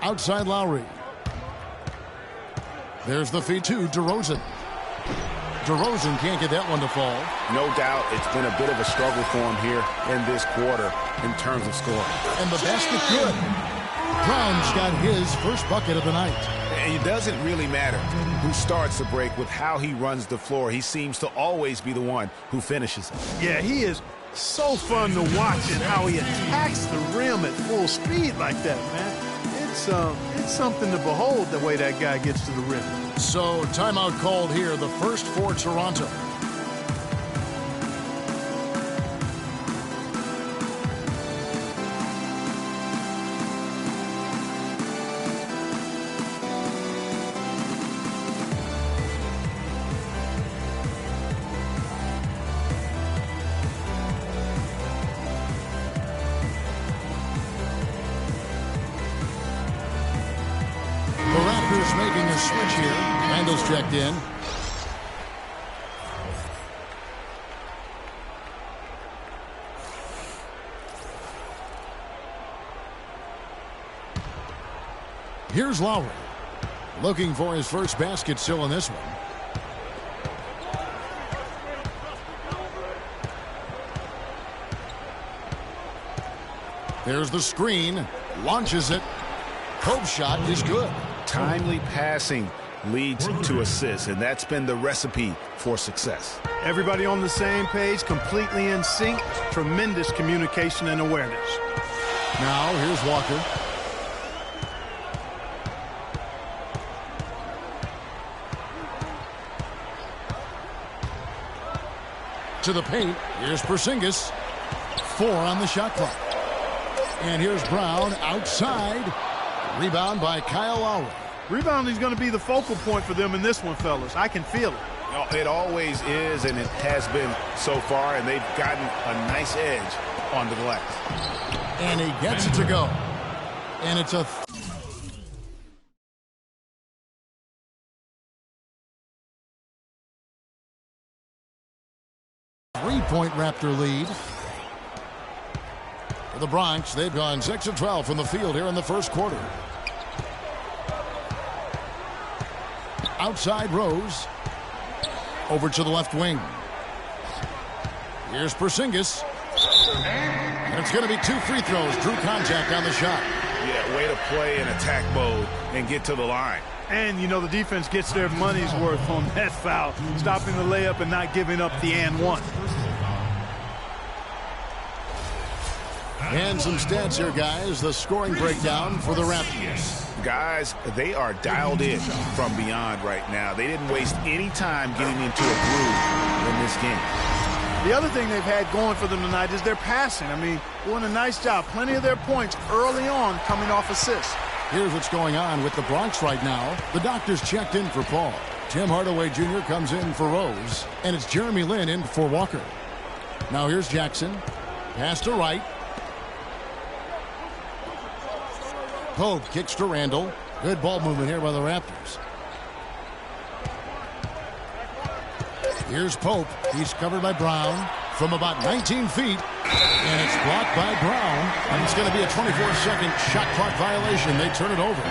Outside Lowry. There's the feed to DeRozan. DeRozan can't get that one to fall. No doubt it's been a bit of a struggle for him here in this quarter in terms of scoring. And the basket good. Brown's got his first bucket of the night. And it doesn't really matter who starts the break with how he runs the floor. He seems to always be the one who finishes it. Yeah, he is so fun to watch and how he attacks the rim at full speed like that, man. It's something to behold the way that guy gets to the rim. So timeout called here, the first for Toronto. Making a switch here. Randall's checked in. Here's Lowry. Looking for his first basket still in this one. There's the screen. Launches it. Pope shot is good. Timely passing leads to assists, and that's been the recipe for success. Everybody on the same page, completely in sync. Tremendous communication and awareness. Now, here's Walker. To the paint. Here's Porzingis. 4 on the shot clock. And here's Brown outside. Rebound by Kyle Lowry. Rebounding is going to be the focal point for them in this one, fellas. I can feel it. It always is, and it has been so far, and they've gotten a nice edge on the glass. And he gets it to go. And it's a three-point Raptor lead. For the Bronx, they've gone 6 of 12 from the field here in the first quarter. Outside Rose. Over to the left wing. Here's Porzingis. And it's going to be 2 free throws. Drew contact on the shot. Yeah, way to play in attack mode and get to the line. And, you know, the defense gets their money's worth on that foul. Stopping the layup and not giving up the and one. And some stats here, guys. The scoring breakdown for the Raptors. Guys, they are dialed in from beyond right now. They didn't waste any time getting into a groove in this game. The other thing they've had going for them tonight is their passing. I mean, doing a nice job. Plenty of their points early on coming off assists. Here's what's going on with the Bronx right now. The doctors checked in for Paul. Tim Hardaway Jr. comes in for Rose. And it's Jeremy Lin in for Walker. Now here's Jackson. Pass to Wright. Pope kicks to Randall. Good ball movement here by the Raptors. Here's Pope. He's covered by Brown from about 19 feet. And it's blocked by Brown. And it's going to be a 24-second shot clock violation. They turn it over.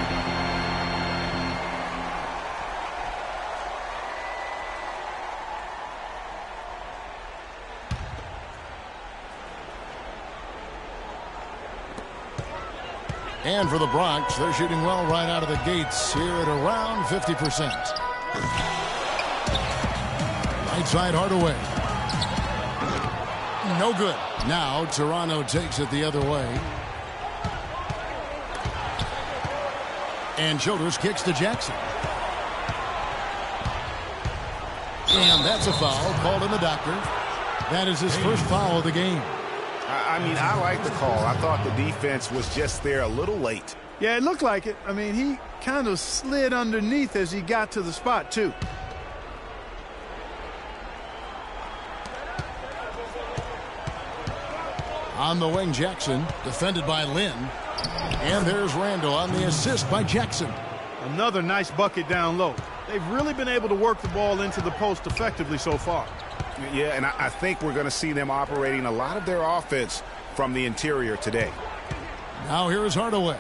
And for the Bronx, they're shooting well right out of the gates here at around 50%. Right side Hardaway. No good. Now Toronto takes it the other way. And Childress kicks to Jackson. And that's a foul called in the doctor. That is his first foul of the game. I mean, I like the call. I thought the defense was just there a little late. Yeah, it looked like it. I mean, he kind of slid underneath as he got to the spot, too. On the wing, Jackson, defended by Lynn. And there's Randall on the assist by Jackson. Another nice bucket down low. They've really been able to work the ball into the post effectively so far. Yeah, and I think we're going to see them operating a lot of their offense from the interior today. Now here is Hardaway.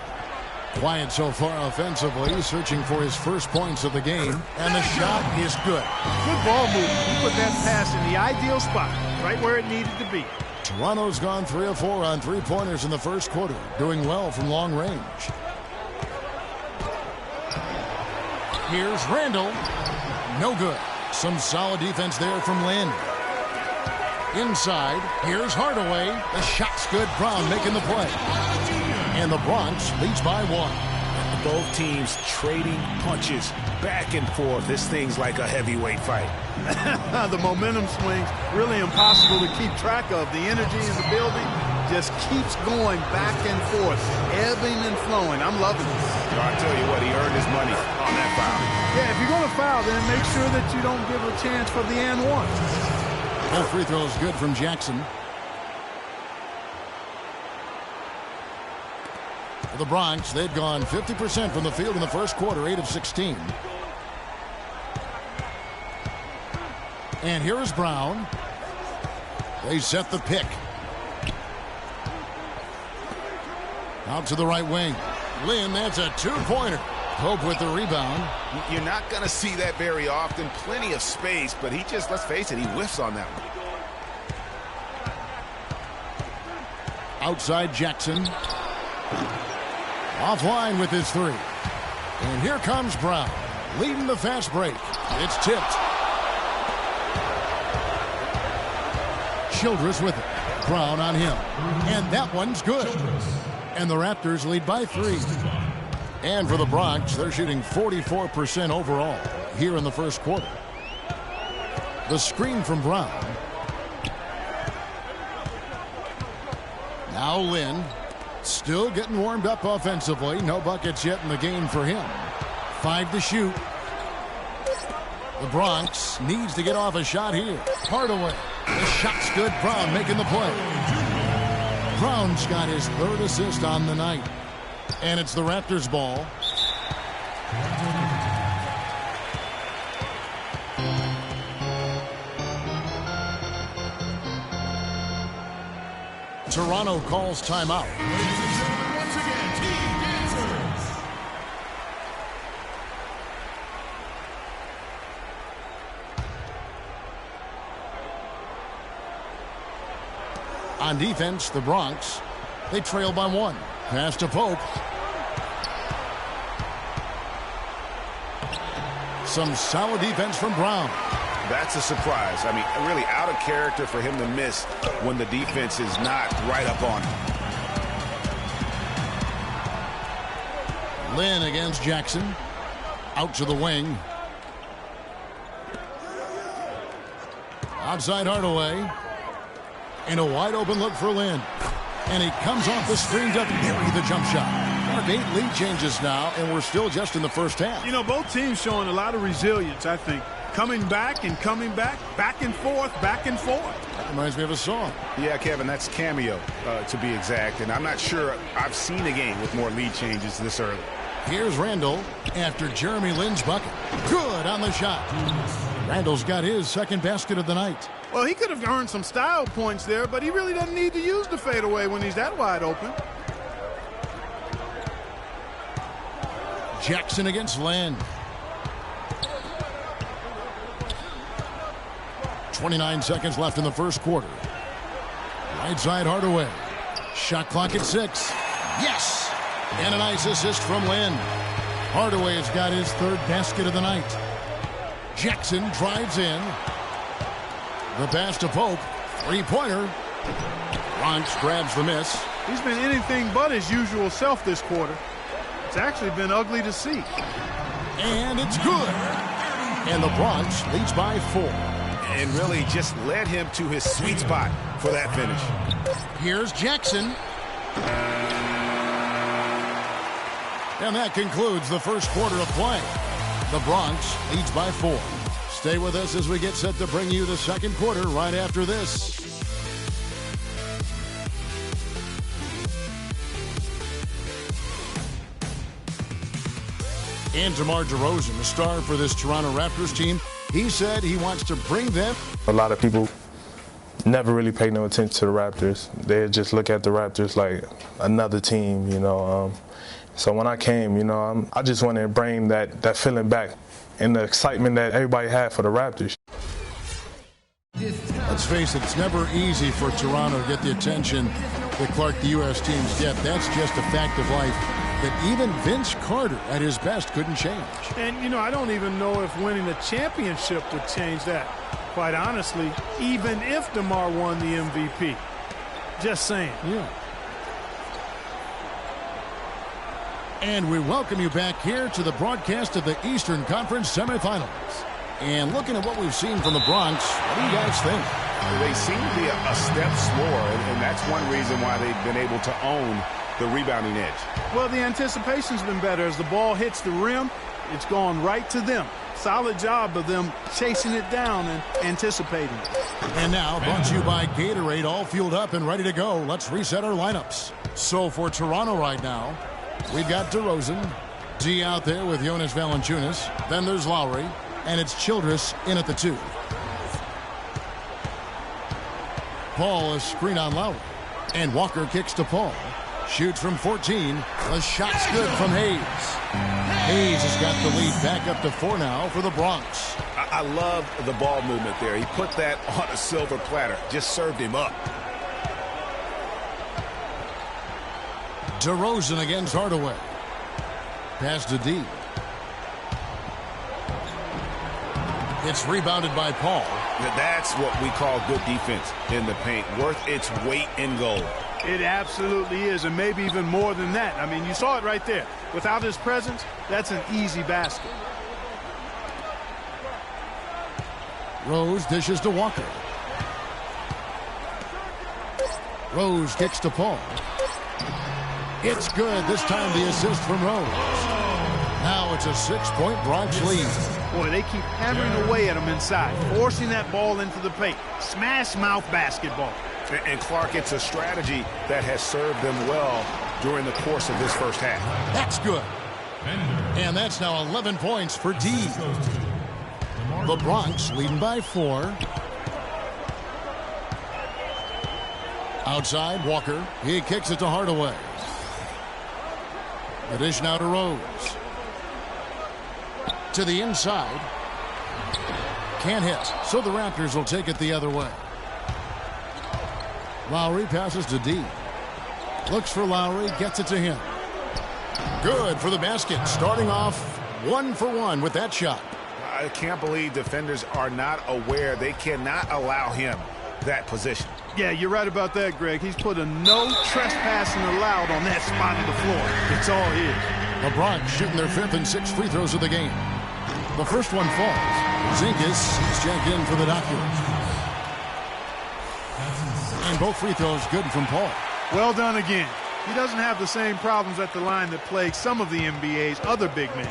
Quiet so far offensively, searching for his first points of the game. And the shot is good. Good ball movement. He put that pass in the ideal spot, right where it needed to be. Toronto's gone 3 of 4 on three-pointers in the first quarter, doing well from long range. Here's Randall. No good. Some solid defense there from Lynn. Inside, here's Hardaway. The shot's good. Brown making the play. And the Bronx leads by 1. Both teams trading punches back and forth. This thing's like a heavyweight fight. The momentum swings really impossible to keep track of. The energy in the building just keeps going back and forth, ebbing and flowing. I'm loving it. I'll tell you what, he earned his money on that foul. Yeah, if you're going to foul, then make sure that you don't give a chance for the and one. Both free throws good from Jackson. For the Bronx, they've gone 50% from the field in the first quarter, 8 of 16. And here is Brown. They set the pick. Out to the right wing. Lynn, that's a two-pointer. Pope with the rebound. You're not going to see that very often. Plenty of space, but he just, let's face it, he whiffs on that one. Outside Jackson. Offline with his three. And here comes Brown, leading the fast break. It's tipped. Childress with it. Brown on him. And that one's good. And the Raptors lead by 3. And for the Bronx, they're shooting 44% overall here in the first quarter. The screen from Brown. Now Lynn. Still getting warmed up offensively. No buckets yet in the game for him. 5 to shoot. The Bronx needs to get off a shot here. Hardaway. The shot's good. Brown making the play. Brown's got his 3rd assist on the night. And it's the Raptors' ball. Toronto calls timeout. Ladies and gentlemen, once again, Team Dancers. On defense, the Bronx, they trail by 1. Pass to Pope. Some solid defense from Brown. That's a surprise. I mean, really out of character for him to miss when the defense is not right up on him. Lynn against Jackson. Out to the wing. Outside Hardaway. And a wide open look for Lynn. And he comes off the screen to bury the jump shot. 8 lead changes now, and we're still just in the first half. You know, both teams showing a lot of resilience, I think. Coming back and coming back and forth, back and forth. That reminds me of a song. Yeah, Kevin, that's Cameo, to be exact. And I'm not sure I've seen a game with more lead changes this early. Here's Randall after Jeremy Lin's bucket. Good on the shot. Randall's got his 2nd basket of the night. Well, he could have earned some style points there, but he really doesn't need to use the fadeaway when he's that wide open. Jackson against Lynn. 29 seconds left in the first quarter. Right side Hardaway. Shot clock at 6. Yes! And a nice assist from Lynn. Hardaway has got his third basket of the night. Jackson drives in. The pass to Pope. Three-pointer. Bronx grabs the miss. He's been anything but his usual self this quarter. It's actually been ugly to see. And it's good. And the Bronx leads by 4. And really just led him to his sweet spot for that finish. Here's Jackson. And that concludes the first quarter of play. The Bronx leads by 4. Stay with us as we get set to bring you the second quarter right after this. And DeMar DeRozan, the star for this Toronto Raptors team, he said he wants to bring them. A lot of people never really pay no attention to the Raptors. They just look at the Raptors like another team, you know. So when I came, you know, I just wanted to bring that feeling back and the excitement that everybody had for the Raptors. Let's face it, it's never easy for Toronto to get the attention that Clark, the U.S. teams get. That's just a fact of life that even Vince Carter at his best couldn't change. And, you know, I don't even know if winning a championship would change that. Quite honestly, even if DeMar won the MVP. Just saying. Yeah. And we welcome you back here to the broadcast of the Eastern Conference semifinals. And looking at what we've seen from the Bronx, what do you guys think? They seem to be a step slower, and that's one reason why they've been able to own the rebounding edge. Well, the anticipation's been better. As the ball hits the rim, it's gone right to them. Solid job of them chasing it down and anticipating it. And now, brought to you by Gatorade, all fueled up and ready to go. Let's reset our lineups. So for Toronto right now, we've got DeRozan, D out there with Jonas Valanciunas. Then there's Lowry, and it's Childress in at the 2. Paul is screen on Lowry, and Walker kicks to Paul. Shoots from 14. The shot's good from Hayes. Hayes has got the lead back up to 4 now for the Bronx. I love the ball movement there. He put that on a silver platter. Just served him up. DeRozan against Hardaway. Pass to D. It's rebounded by Paul. That's what we call good defense in the paint. Worth its weight in gold. It absolutely is, and maybe even more than that. I mean, you saw it right there. Without his presence, that's an easy basket. Rose dishes to Walker. Rose kicks to Paul. It's good. This time the assist from Rose. Now it's a 6-point Bronx lead. Boy, they keep hammering away at him inside, forcing that ball into the paint. Smash mouth basketball. And Clark, it's a strategy that has served them well during the course of this first half. That's good. And that's now 11 points for D. The Bronx leading by 4. Outside, Walker. He kicks it to Hardaway. The dish now to Rose. To the inside. Can't hit, so the Raptors will take it the other way. Lowry passes to D. Looks for Lowry, gets it to him. Good for the basket, starting off 1 for 1 with that shot. I can't believe defenders are not aware. They cannot allow him that position. Yeah, you're right about that, Greg. He's put a no trespassing allowed on that spot of the floor. It's all his. The Bronx shooting their 5th and 6th free throws of the game. The first one falls. Zinkas is checked in for the doctor. And both free throws good from Paul. Well done again. He doesn't have the same problems at the line that plague some of the NBA's other big men.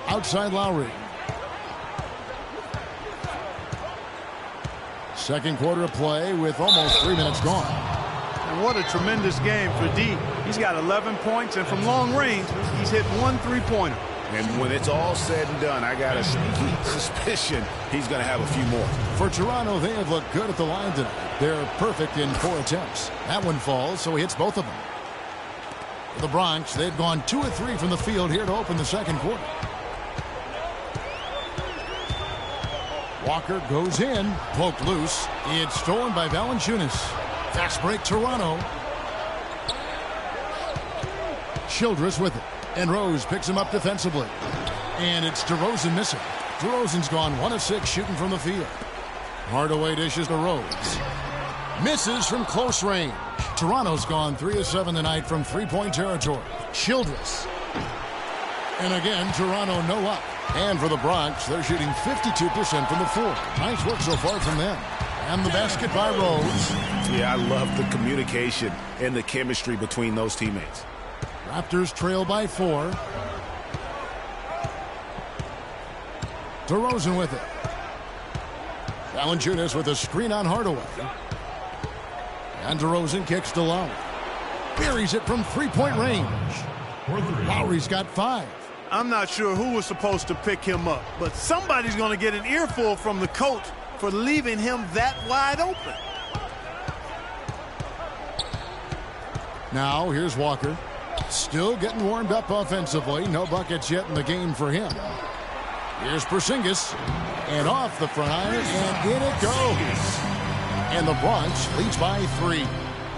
Outside Lowry. Second quarter of play with almost 3 minutes gone. And what a tremendous game for D. He's got 11 points, and from long range, he's hit 1 3-pointer. And when it's all said and done, I got a sneaky suspicion he's going to have a few more. For Toronto, they have looked good at the line tonight. They're perfect in 4 attempts. That one falls, so he hits both of them. For the Bronx, they've gone 2 of 3 from the field here to open the second quarter. Walker goes in, poked loose. It's stolen by Valanciunas. Fast break Toronto. Childress with it. And Rose picks him up defensively. And it's DeRozan missing. DeRozan's gone 1 of 6 shooting from the field. Hardaway dishes to Rose. Misses from close range. Toronto's gone 3 of 7 tonight from three-point territory. Childress. And again, Toronto no up. And for the Bronx, they're shooting 52% from the floor. Nice work so far from them. And the basket by Rose. Yeah, I love the communication and the chemistry between those teammates. Raptors trail by 4. DeRozan with it. Valanciunas with a screen on Hardaway. And DeRozan kicks to Lowry. Buries it from three-point range. Lowry's got 5. I'm not sure who was supposed to pick him up, but somebody's going to get an earful from the coach for leaving him that wide open. Now, here's Walker. Still getting warmed up offensively. No buckets yet in the game for him. Here's Porzingis. And off the front iron, and in it goes. And the Bronx leads by 3.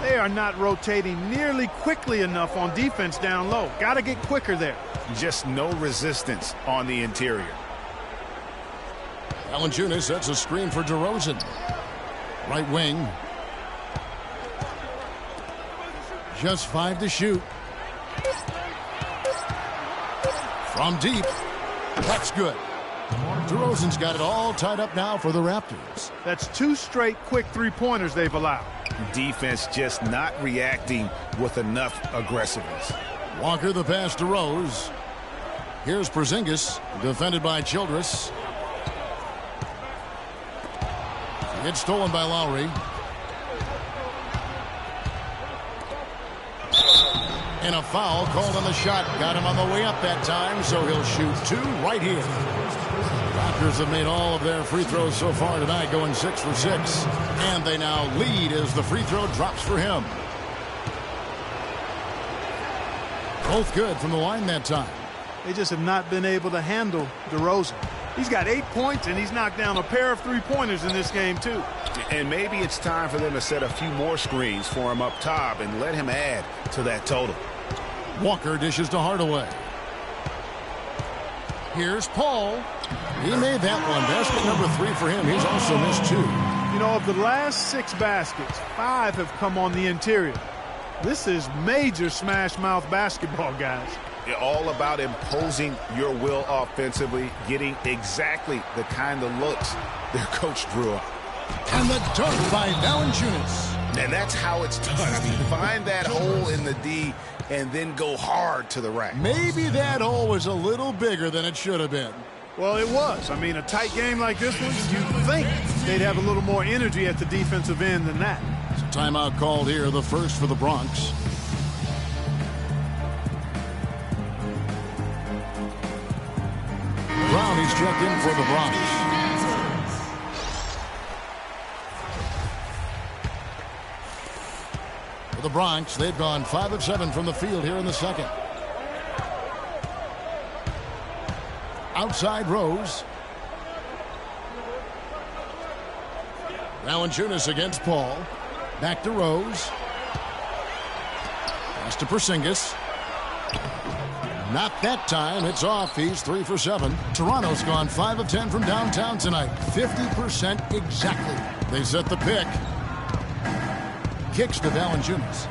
They are not rotating nearly quickly enough on defense down low. Got to get quicker there. Just no resistance on the interior. Valanciunas sets a screen for DeRozan. Right wing. Just 5 to shoot. From deep. That's good. DeRozan's got it all tied up now for the Raptors. That's 2 straight quick three-pointers they've allowed. Defense just not reacting with enough aggressiveness. Walker the pass to Rose. Here's Porzingis, defended by Childress. It's stolen by Lowry. And a foul called on the shot. Got him on the way up that time, so he'll shoot 2 right here. Raptors have made all of their free throws so far tonight, going 6 for 6. And they now lead as the free throw drops for him. Both good from the line that time. They just have not been able to handle DeRozan. He's got 8 points, and he's knocked down a pair of three-pointers in this game, too. And maybe it's time for them to set a few more screens for him up top and let him add to that total. Walker dishes to Hardaway. Here's Paul. He made that one. Basket number 3 for him. He's also missed 2. You know, of the last 6 baskets, 5 have come on the interior. This is major smash-mouth basketball, guys. All about imposing your will offensively, getting exactly the kind of looks their coach drew up. And the dunk by Valanciunas. And that's how it's done. I mean, find that hole in the D and then go hard to the rack. Maybe that hole was a little bigger than it should have been. Well, it was. I mean, a tight game like this one, you'd think they'd have a little more energy at the defensive end than that. It's a timeout called here, the first for the Bronx. Brownie's checked in for the Bronx. For the Bronx, they've gone 5 of 7 from the field here in the second. Outside Rose. Valanciunas against Paul. Back to Rose. Pass to Porzingis. Not that time. It's off. He's 3 for 7. Toronto's gone 5 of 10 from downtown tonight. 50% exactly. They set the pick. Kicks to Valanciunas.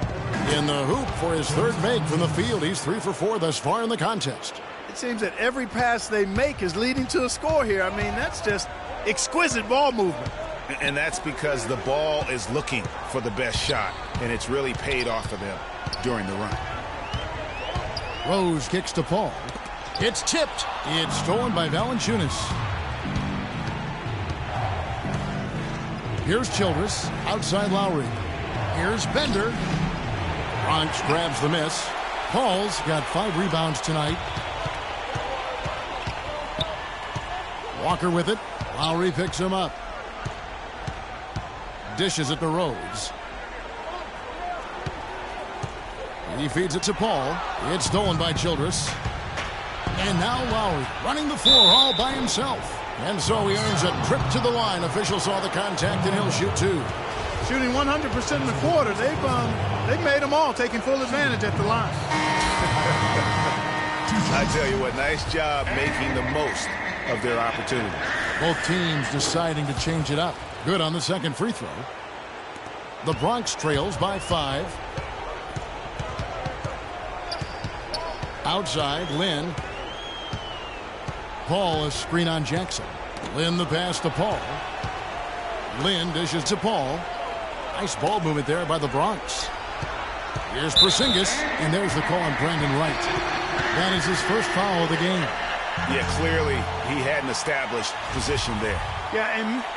In the hoop for his 3rd make from the field. He's 3 for 4 thus far in the contest. It seems that every pass they make is leading to a score here. I mean, that's just exquisite ball movement. And that's because the ball is looking for the best shot, and it's really paid off for them during the run. Rose kicks to Paul. It's tipped. It's stolen by Valanciunas. Here's Childress. Outside Lowry. Here's Bender. Bronx grabs the miss. Paul's got 5 rebounds tonight. Walker with it. Lowry picks him up. Dishes it to Rose. He feeds it to Paul. It's stolen by Childress. And now Lowry running the floor all by himself. And so he earns a trip to the line. Officials saw the contact and he'll shoot 2. Shooting 100% in the quarter. They've made them all, taking full advantage at the line. I tell you what, nice job making the most of their opportunities. Both teams deciding to change it up. Good on the second free throw. The Bronx trails by 5. Outside, Lynn. Paul, a screen on Jackson. Lynn the pass to Paul. Lynn dishes to Paul. Nice ball movement there by the Bronx. Here's Porzingis, and there's the call on Brandon Wright. That is his first foul of the game. Yeah, clearly he had an established position there. Yeah,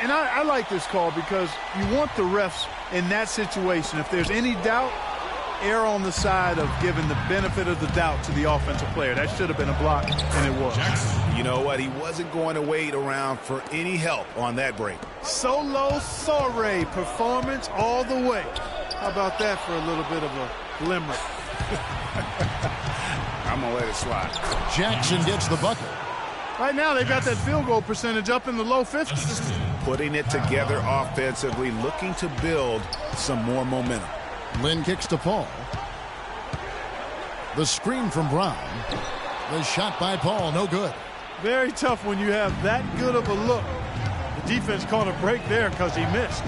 and I like this call because you want the refs in that situation. If there's any doubt, err on the side of giving the benefit of the doubt to the offensive player. That should have been a block, and it was. You know what? He wasn't going to wait around for any help on that break. Solo soiree performance all the way. How about that for a little bit of a glimmer? I'm going to let it slide. Jackson gets the bucket. Right now, they've got that field goal percentage up in the low 50s. Putting it together offensively, looking to build some more momentum. Lynn kicks to Paul. The screen from Brown. The shot by Paul, no good. Very tough when you have that good of a look. The defense caught a break there because he missed.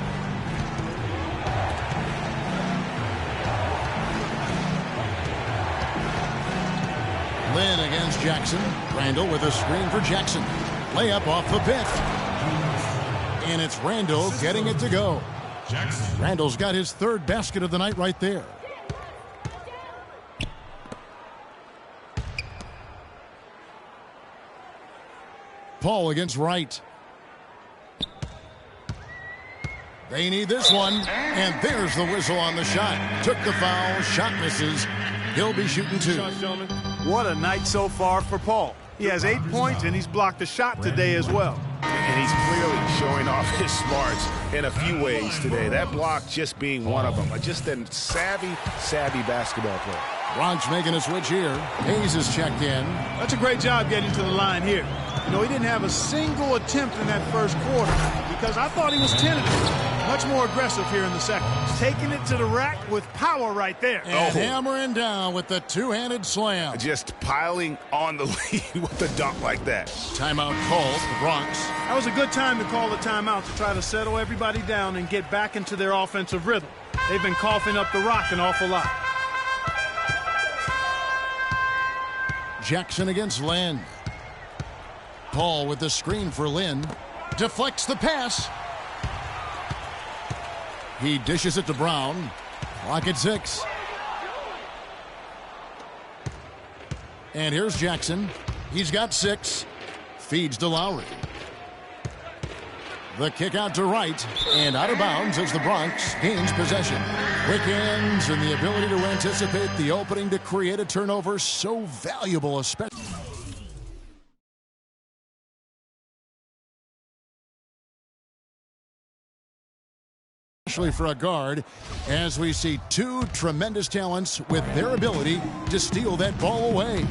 Lynn against Jackson. Randall with a screen for Jackson. Layup off the pit. And it's Randall getting it to go. Randall's got his third basket of the night right there. Paul against Wright. They need this one. And there's the whistle on the shot. Took the foul. Shot misses. He'll be shooting 2. What a night so far for Paul. He has 8 points, and he's blocked a shot today as well. And he's clearly showing off his smarts in a few ways today. That block just being one of them. Just a savvy basketball player. Bronx making a switch here. Hayes is checked in. That's a great job getting to the line here. You know, he didn't have a single attempt in that first quarter because I thought he was tentative. Much more aggressive here in the second. He's taking it to the rack with power right there. And hammering down with the two-handed slam. Just piling on the lead with a dunk like that. Timeout called the Bronx. That was a good time to call the timeout to try to settle everybody down and get back into their offensive rhythm. They've been coughing up the rock an awful lot. Jackson against Lynn. Paul with the screen for Lynn. Deflects the pass. He dishes it to Brown. Clock at 6. And here's Jackson. He's got 6. Feeds to Lowry. The kick out to Wright. And out of bounds as the Bronx gains possession. Quick hands and the ability to anticipate the opening to create a turnover. So valuable, especially for a guard, as we see 2 tremendous talents with their ability to steal that ball away.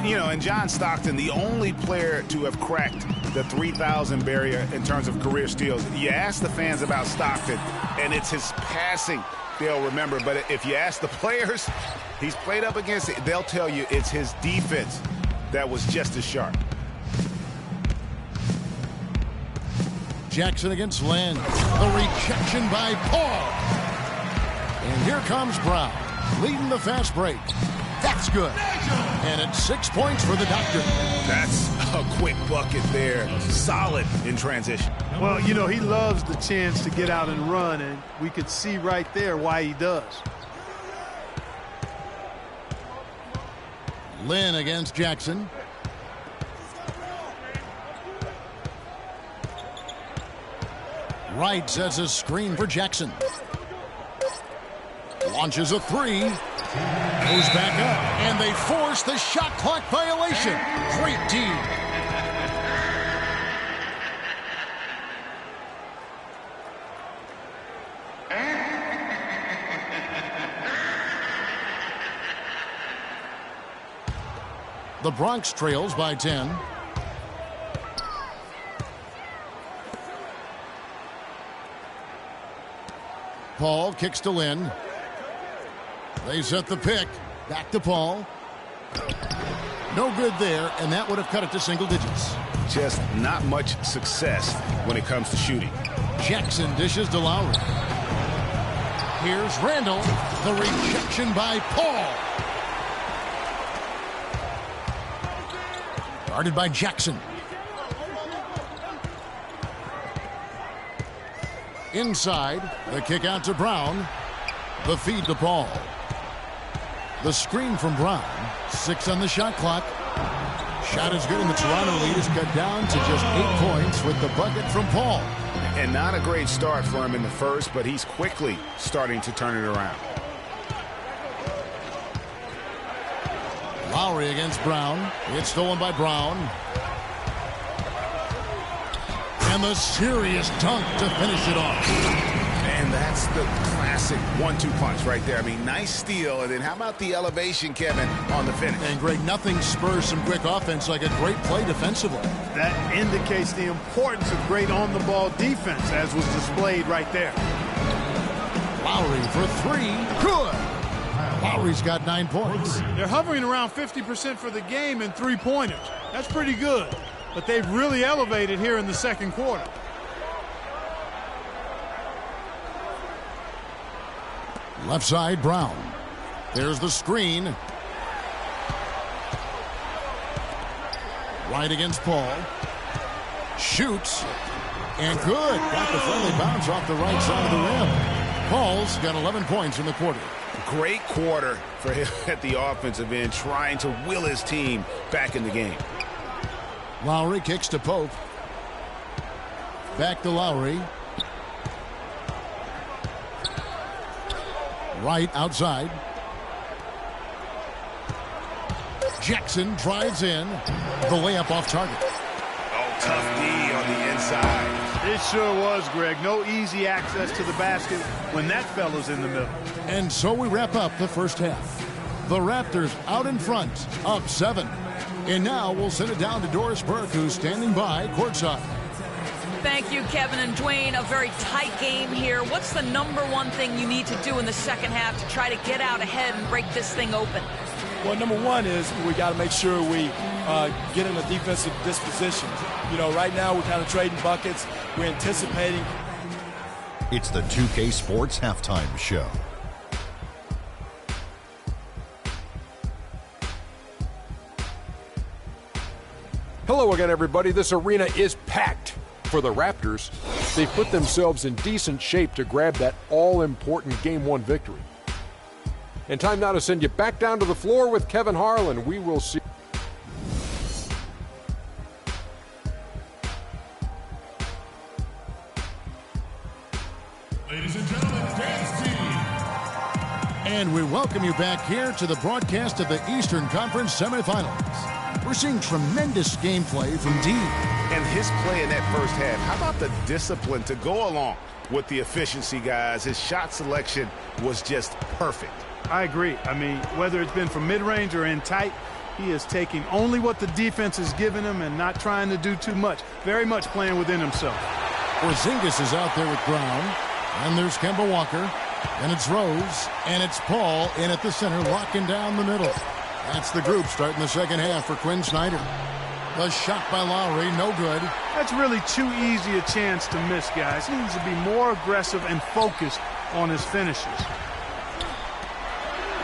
You know, and John Stockton, the only player to have cracked the 3,000 barrier in terms of career steals. You ask the fans about Stockton, and it's his passing they'll remember. But if you ask the players he's played up against, they'll tell you it's his defense that was just as sharp. Jackson against Lynn. The rejection by Paul. And here comes Brown, leading the fast break. That's good. And it's 6 points for the Doctor. That's a quick bucket there. Solid in transition. Well, you know, he loves the chance to get out and run, and we could see right there why he does. Lynn against Jackson. Wright sets a screen for Jackson. Launches a 3. Goes back up, and they force the shot clock violation. Great D. The Bronx trails by 10. Paul kicks to Lynn. They set the pick. Back to Paul. No good there, and that would have cut it to single digits. Just not much success when it comes to shooting. Jackson dishes to Lowry. Here's Randall. The rejection by Paul. Guarded by Jackson. Inside, the kick out to Brown. The feed to Paul. The screen from Brown. 6 on the shot clock. Shot is good, and the Toronto lead is cut down to just 8 points with the bucket from Paul. And not a great start for him in the first, but he's quickly starting to turn it around. Lowry against Brown. It's stolen by Brown. And the serious dunk to finish it off. And that's the classic 1-2 punch right there. I mean, nice steal. And then how about the elevation, Kevin, on the finish? And, Greg, nothing spurs some quick offense like a great play defensively. That indicates the importance of great on-the-ball defense, as was displayed right there. Lowry for 3. Good. Lowry's got 9 points. They're hovering around 50% for the game in three-pointers. That's pretty good. But they've really elevated here in the second quarter. Left side, Brown. There's the screen. Right against Paul. Shoots. And good. Got the friendly bounce off the right side of the rim. Paul's got 11 points in the quarter. Great quarter for him at the offensive end, trying to will his team back in the game. Lowry kicks to Pope. Back to Lowry. Right outside. Jackson drives in. The layup off target. Oh, tough D on the inside. It sure was, Greg. No easy access to the basket when that fella's in the middle. And so we wrap up the first half. The Raptors out in front, up 7. And now we'll send it down to Doris Burke, who's standing by courtside. Thank you, Kevin and Dwayne. A very tight game here. What's the number one thing you need to do in the second half to try to get out ahead and break this thing open? Well, number one is we got to make sure we get in a defensive disposition. You know, right now we're kind of trading buckets. We're anticipating. It's the 2K Sports Halftime Show. Hello again, everybody. This arena is packed for the Raptors. They've put themselves in decent shape to grab that all-important Game 1 victory. And time now to send you back down to the floor with Kevin Harlan. We will see. Ladies and gentlemen, dance team. And we welcome you back here to the broadcast of the Eastern Conference semifinals. We're seeing tremendous gameplay from D. And his play in that first half, how about the discipline to go along with the efficiency, guys? His shot selection was just perfect. I agree. I mean, whether it's been from mid-range or in tight, he is taking only what the defense is giving him and not trying to do too much. Very much playing within himself. Porzingis is out there with Brown. And there's Kemba Walker. And it's Rose. And it's Paul in at the center, locking down the middle. That's the group starting the second half for Quinn Snyder. The shot by Lowry, no good. That's really too easy a chance to miss, guys. He needs to be more aggressive and focused on his finishes.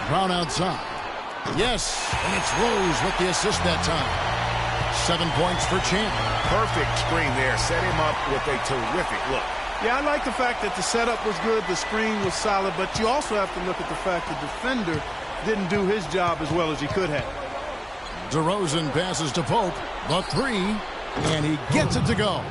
Brown outside. Yes, and it's Rose with the assist that time. 7 points for Champ. Perfect screen there. Set him up with a terrific look. Yeah, I like the fact that the setup was good, the screen was solid, but you also have to look at the fact the defender didn't do his job as well as he could have. DeRozan passes to Pope. The 3, and he gets it to go.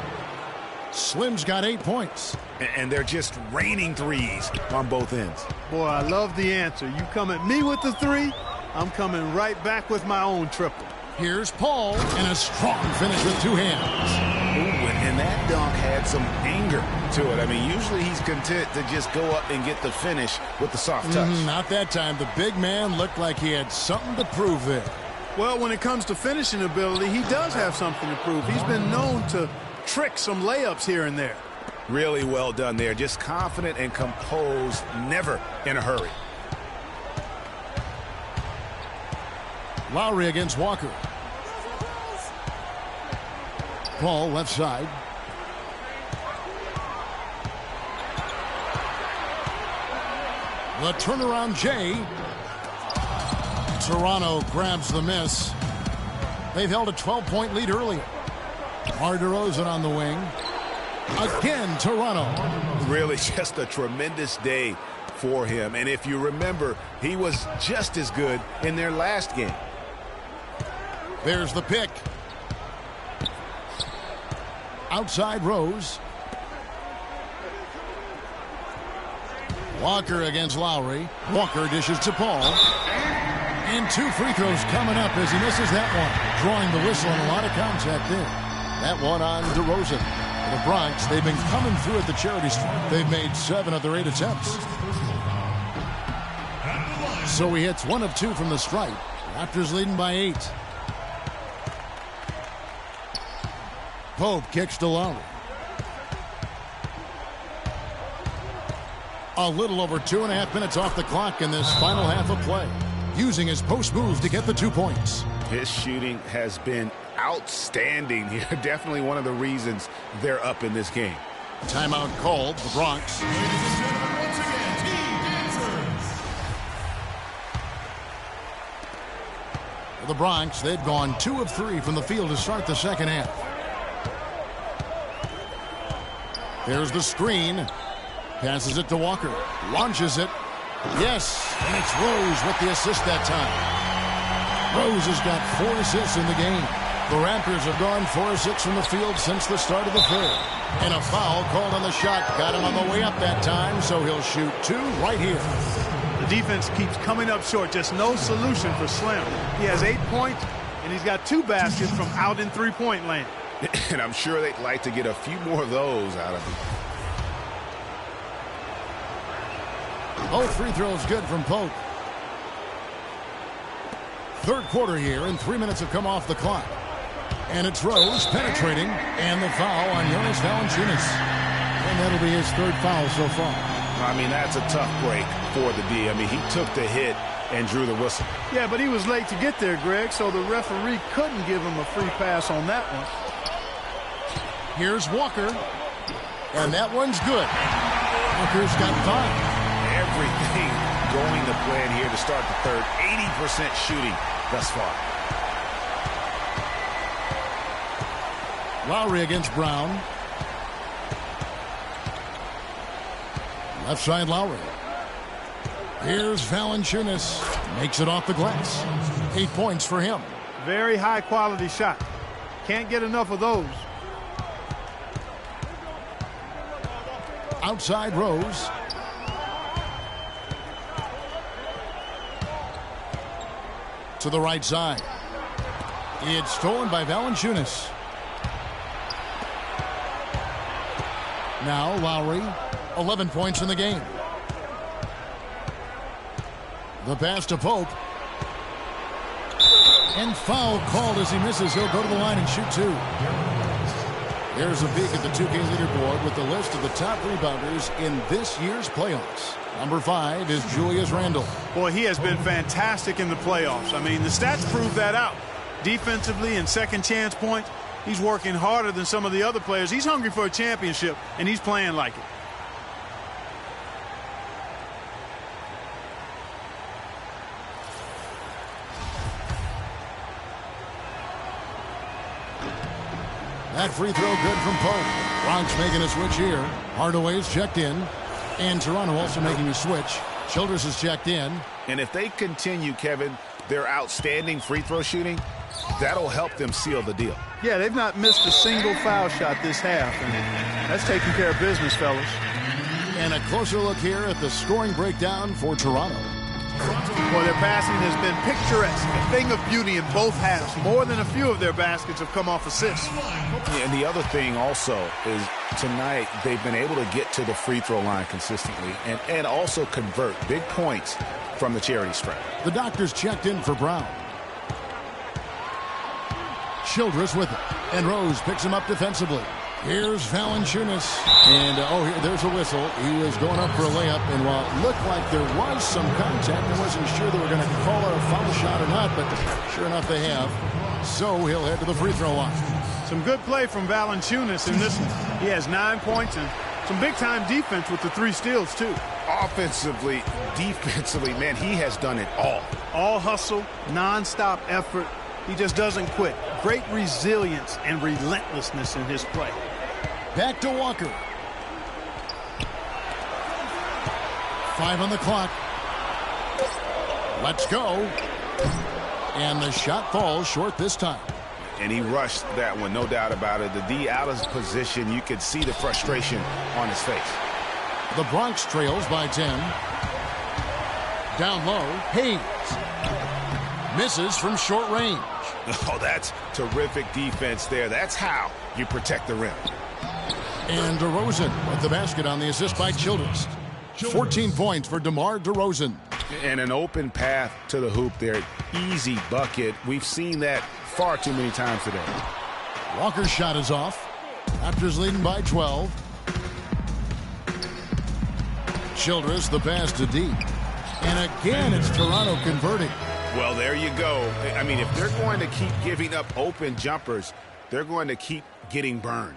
Slim's got 8 points. And they're just raining threes on both ends. Boy, I love the answer. You come at me with the 3, I'm coming right back with my own triple. Here's Paul, and a strong finish with 2 hands. Ooh, and that dunk had some anger to it. I mean, usually he's content to just go up and get the finish with the soft touch. Not that time. The big man looked like he had something to prove there. Well, when it comes to finishing ability, he does have something to prove. He's been known to trick some layups here and there. Really well done there. Just confident and composed, never in a hurry. Lowry against Walker. ball left side. The turnaround Jay. Toronto grabs the miss. They've held a 12-point lead earlier. Mar DeRozan on the wing. Again, Toronto. Really just a tremendous day for him. And if you remember, he was just as good in their last game. There's the pick. Outside Rose. Walker against Lowry. Walker dishes to Paul. And 2 free throws coming up as he misses that one. Drawing the whistle and a lot of contact there. That one on DeRozan. The Bronx, they've been coming through at the charity stripe. They've made 7 of their 8 attempts. So he hits 1 of 2 from the stripe. Raptors leading by 8. Pope kicks to Lowry. A little over 2.5 minutes off the clock in this final half of play. Using his post move to get the 2 points. His shooting has been outstanding here. Definitely one of the reasons they're up in this game. Timeout called. The Bronx. Ladies and gentlemen, once again, Team Dancers. For the Bronx, they've gone 2 of 3 from the field to start the second half. There's the screen. Passes it to Walker. Launches it. Yes, and it's Rose with the assist that time. Rose has got 4 assists in the game. The Raptors have gone 4 of 6 from the field since the start of the third. And a foul called on the shot. Got him on the way up that time, so he'll shoot 2 right here. The defense keeps coming up short. Just no solution for Slim. He has 8 points, and he's got 2 baskets from out in three-point land. And I'm sure they'd like to get a few more of those out of him. Both free throws good from Pope. Third quarter here, and 3 minutes have come off the clock. And it's Rose penetrating, and the foul on Jonas Valanciunas. And that'll be his 3rd foul so far. I mean, that's a tough break for the D. I mean, he took the hit and drew the whistle. Yeah, but he was late to get there, Greg, so the referee couldn't give him a free pass on that one. Here's Walker, and that one's good. Walker's got 5. Everything going to plan here to start the third. 80% shooting thus far. Lowry against Brown. Left side Lowry. Here's Valanciunas. Makes it off the glass. 8 points for him. Very high quality shot. Can't get enough of those. Outside Rose. To the right side. It's stolen by Valanciunas. Now Lowry, 11 points in the game. The pass to Pope. And foul called as he misses. He'll go to the line and shoot 2. Here's a peek at the 2K leaderboard with the list of the top rebounders in this year's playoffs. Number 5 is Julius Randle. Boy, he has been fantastic in the playoffs. I mean, the stats prove that out. Defensively and second chance points, he's working harder than some of the other players. He's hungry for a championship, and he's playing like it. That free throw good from Pope. Bronx making a switch here. Hardaway's checked in. And Toronto also making a switch. Childress is checked in. And if they continue, Kevin, their outstanding free throw shooting, that'll help them seal the deal. Yeah, they've not missed a single foul shot this half. And that's taking care of business, fellas. And a closer look here at the scoring breakdown for Toronto. Well, their passing has been picturesque, a thing of beauty in both halves. More than a few of their baskets have come off assists. Yeah, and the other thing also is tonight they've been able to get to the free throw line consistently and also convert big points from the charity stripe. The doctors checked in for Brown. Childress with it. And Rose picks him up defensively. Here's Valanciunas. And, there's a whistle. He was going up for a layup. And while it looked like there was some contact, I wasn't sure they were going to call it a foul shot or not. But sure enough, they have. So he'll head to the free throw line. Some good play from Valanciunas in this one. He has 9 points and some big-time defense with the 3 steals, too. Offensively, defensively, man, he has done it all. All hustle, non-stop effort. He just doesn't quit. Great resilience and relentlessness in his play. Back to Walker. 5 on the clock. Let's go. And the shot falls short this time. And he rushed that one, no doubt about it. The D out of position, you could see the frustration on his face. The Bronx trails by 10. Down low, Hayes. Misses from short range. Oh, that's terrific defense there. That's how you protect the rim. And DeRozan with the basket on the assist by Childress. 14 points for DeMar DeRozan. And an open path to the hoop there. Easy bucket. We've seen that far too many times today. Walker's shot is off. Raptors leading by 12. Childress the pass to D. And again, it's Toronto converting. Well, there you go. I mean, if they're going to keep giving up open jumpers, they're going to keep getting burned.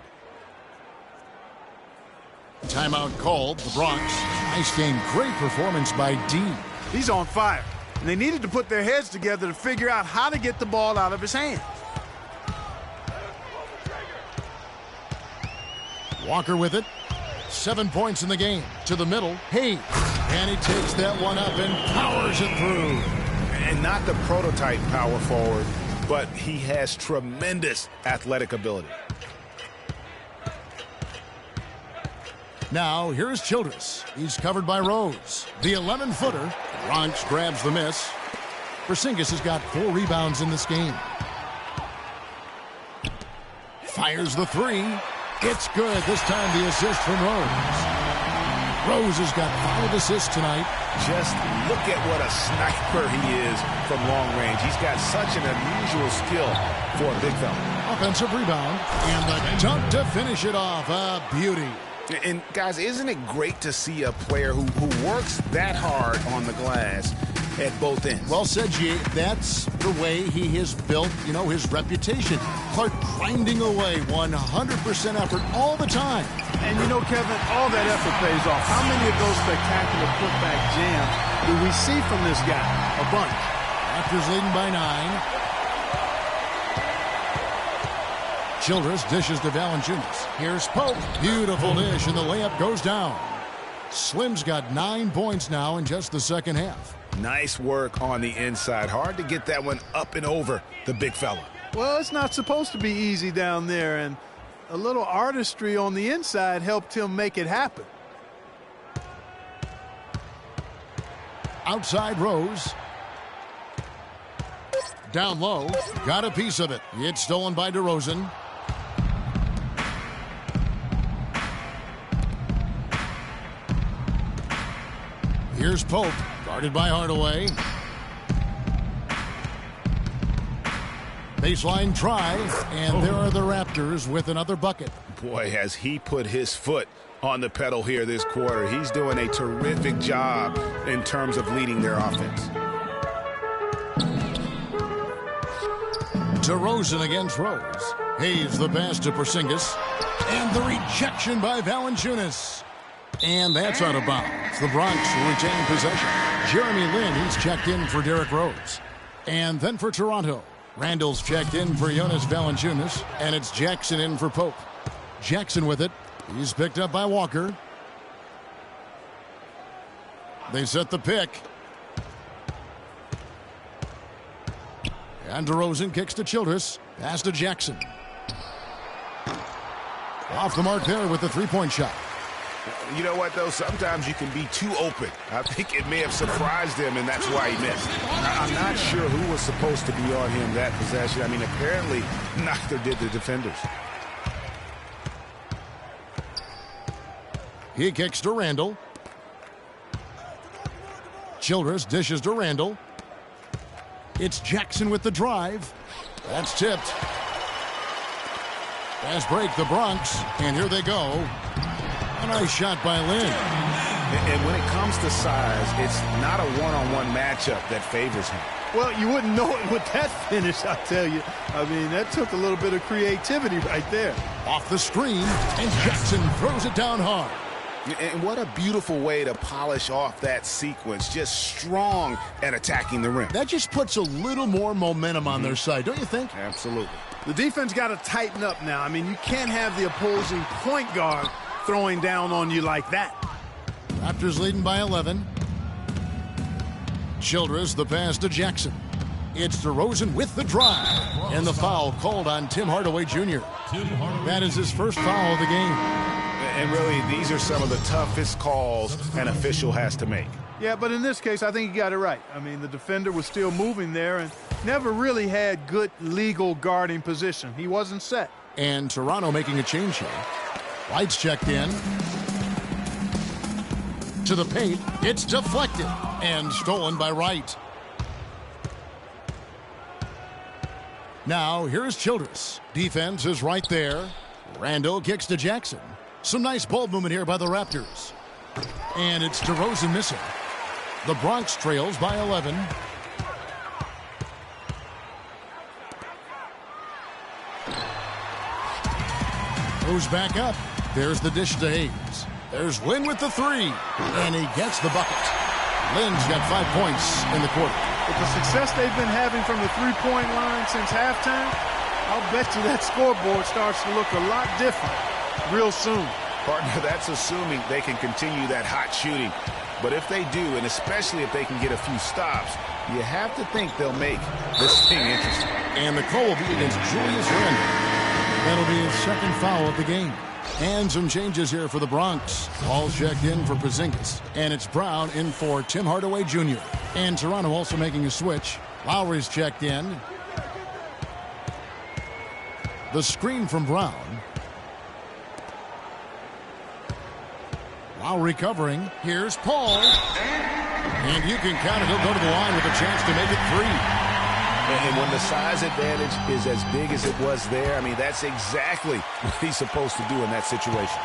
Timeout called. The Bronx. Nice game. Great performance by D. He's on fire. And they needed to put their heads together to figure out how to get the ball out of his hands. Walker with it. 7 points in the game. To the middle. Hayes. And he takes that one up and powers it through. And not the prototype power forward, but he has tremendous athletic ability. Now, here's Childress. He's covered by Rose. The 11-footer. Bronx grabs the miss. Porzingis has got 4 rebounds in this game. Fires the 3. It's good. This time the assist from Rose. Rose has got 5 assists tonight. Just look at what a sniper he is from long range. He's got such an unusual skill for a big fella. Offensive rebound. And the dunk to finish it off. A beauty. And, guys, isn't it great to see a player who works that hard on the glass at both ends? Well said, G. That's the way he has built, his reputation. Clark grinding away 100% effort all the time. And, Kevin, all that effort pays off. How many of those spectacular putback jams do we see from this guy? A bunch. Raptors leading by 9. Childress dishes to Valanciunas. Here's Pope. Beautiful dish, and the layup goes down. Slim's got 9 points now in just the second half. Nice work on the inside. Hard to get that one up and over the big fella. Well, it's not supposed to be easy down there, and a little artistry on the inside helped him make it happen. Outside Rose. Down low. Got a piece of it. It's stolen by DeRozan. Here's Pope, guarded by Hardaway. Baseline try, and there are the Raptors with another bucket. Boy, has he put his foot on the pedal here this quarter. He's doing a terrific job in terms of leading their offense. DeRozan against Rose. Hayes the pass to Porzingis. And the rejection by Valanciunas. And that's out of bounds. The Bronx will retain possession. Jeremy Lin, he's checked in for Derrick Rose. And then for Toronto, Randall's checked in for Jonas Valanciunas. And it's Jackson in for Pope. Jackson with it. He's picked up by Walker. They set the pick. And DeRozan kicks to Childress. Pass to Jackson. Off the mark there with the three-point shot. You know what, though? Sometimes you can be too open. I think it may have surprised him, and that's why he missed. I'm not sure who was supposed to be on him that possession. I mean, apparently neither did the defenders. He kicks to Randall. Childress dishes to Randall. It's Jackson with the drive. That's tipped. Fast break, the Bronx, and here they go. A nice shot by Lin. And when it comes to size, it's not a one-on-one matchup that favors him. Well, you wouldn't know it with that finish, I tell you. I mean, that took a little bit of creativity right there. Off the screen, and Jackson throws it down hard. And what a beautiful way to polish off that sequence. Just strong at attacking the rim. That just puts a little more momentum on their side, don't you think? Absolutely. The defense got to tighten up now. I mean, you can't have the opposing point guard throwing down on you like that. Raptors leading by 11. Childress, the pass to Jackson. It's DeRozan with the drive. And the foul called on Tim Hardaway Jr. That is his first foul of the game. And really, these are some of the toughest calls an official has to make. Yeah, but in this case, I think he got it right. I mean, the defender was still moving there and never really had good legal guarding position. He wasn't set. And Toronto making a change here. White's checked in. To the paint. It's deflected. And stolen by Wright. Now, here's Childress. Defense is right there. Randall kicks to Jackson. Some nice ball movement here by the Raptors. And it's DeRozan missing. The Bronx trails by 11. Goes back up. There's the dish to Hayes. There's Lynn with the three. And he gets the bucket. Lynn's got 5 points in the quarter. With the success they've been having from the three-point line since halftime, I'll bet you that scoreboard starts to look a lot different real soon. Partner, that's assuming they can continue that hot shooting. But if they do, and especially if they can get a few stops, you have to think they'll make this thing interesting. And the call will be against Julius Randle. That'll be his second foul of the game. And some changes here for the Bronx. Ball's checked in for Porzingis. And it's Brown in for Tim Hardaway Jr. And Toronto also making a switch. Lowry's checked in. The screen from Brown. Lowry covering. Here's Paul. And you can count it. He'll go to the line with a chance to make it three. And when the size advantage is as big as it was there, I mean, that's exactly what he's supposed to do in that situation.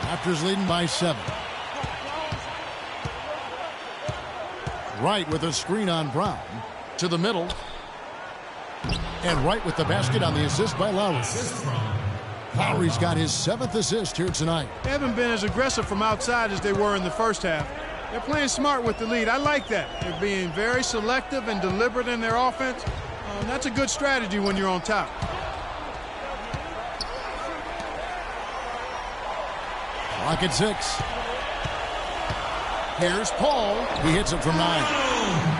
Raptors leading by 7. Wright with a screen on Brown. To the middle. And Wright with the basket on the assist by Lowry. Lowry's got his 7th assist here tonight. They haven't been as aggressive from outside as they were in the first half. They're playing smart with the lead. I like that. They're being very selective and deliberate in their offense. That's a good strategy when you're on top. Clock at 6. Here's Paul. He hits it from 9.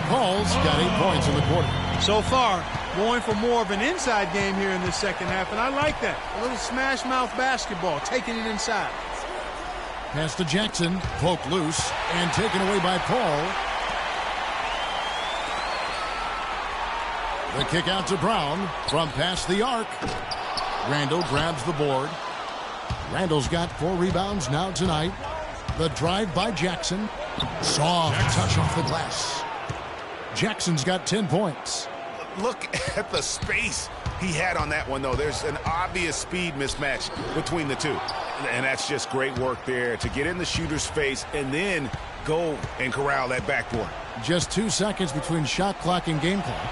Paul's got 8 points in the quarter. So far, going for more of an inside game here in this second half, and I like that. A little smash mouth basketball, taking it inside. Pass to Jackson, poked loose, and taken away by Paul. The kick out to Brown from past the arc. Randall grabs the board. Randall's got 4 rebounds now tonight. The drive by Jackson. Soft touch off the glass. Jackson's got 10 points. Look at the space he had on that one, though. There's an obvious speed mismatch between the two. And that's just great work there to get in the shooter's face and then go and corral that backboard. Just 2 seconds between shot clock and game clock.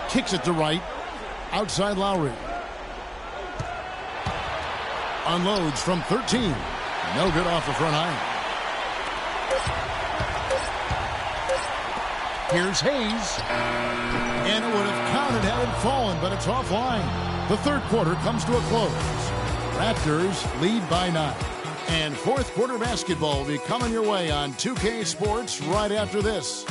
Kicks it to Wright. Outside Lowry. Unloads from 13. No good off the front iron. Here's Hayes. And it would have counted had it fallen, but it's offline. The third quarter comes to a close. Raptors lead by 9. And fourth quarter basketball will be coming your way on 2K Sports right after this.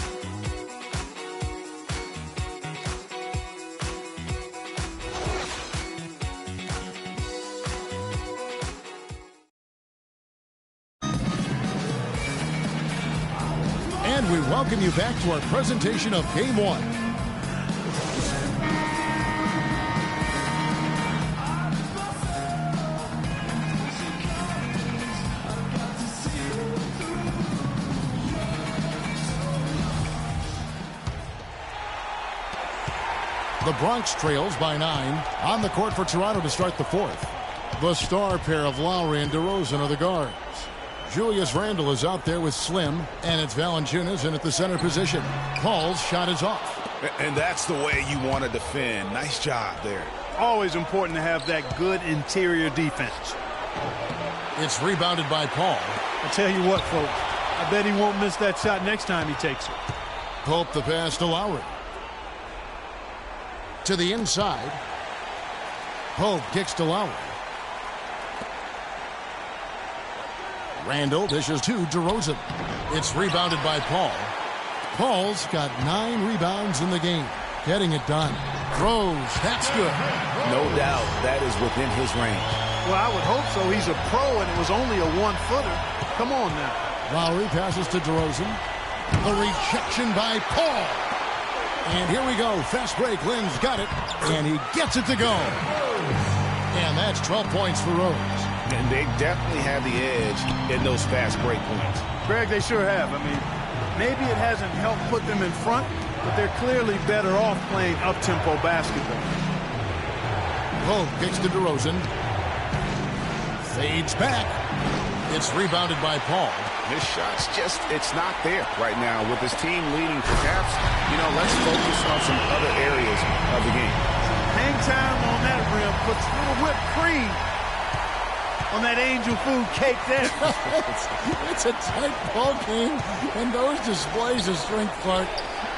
And we welcome you back to our presentation of Game 1. The Bronx trails by 9 on the court for Toronto to start the fourth. The star pair of Lowry and DeRozan are the guards. Julius Randle is out there with Slim, and it's Valanciunas in at the center position. Paul's shot is off. And that's the way you want to defend. Nice job there. Always important to have that good interior defense. It's rebounded by Paul. I'll tell you what, folks. I bet he won't miss that shot next time he takes it. Pope the pass to Lowry. To the inside. Pope kicks to Lowry. Randle dishes to DeRozan. It's rebounded by Paul. Paul's got 9 rebounds in the game. Getting it done. Throws. That's good. No doubt that is within his range. Well, I would hope so. He's a pro, and it was only a 1-footer. Come on now. Lowry passes to DeRozan. The rejection by Paul. And here we go. Fast break. Lynn's got it. And he gets it to go. And that's 12 points for Rose. And they definitely have the edge in those fast break points. Greg, they sure have. I mean, maybe it hasn't helped put them in front, but they're clearly better off playing up-tempo basketball. Pope kicks to DeRozan. Fades back. It's rebounded by Paul. His shot's just, it's not there right now. With his team leading, perhaps, let's focus on some other areas of the game. Hang time on that rim, puts a little whipped cream on that angel food cake there. It's a tight ball game, and those displays of strength, Clark,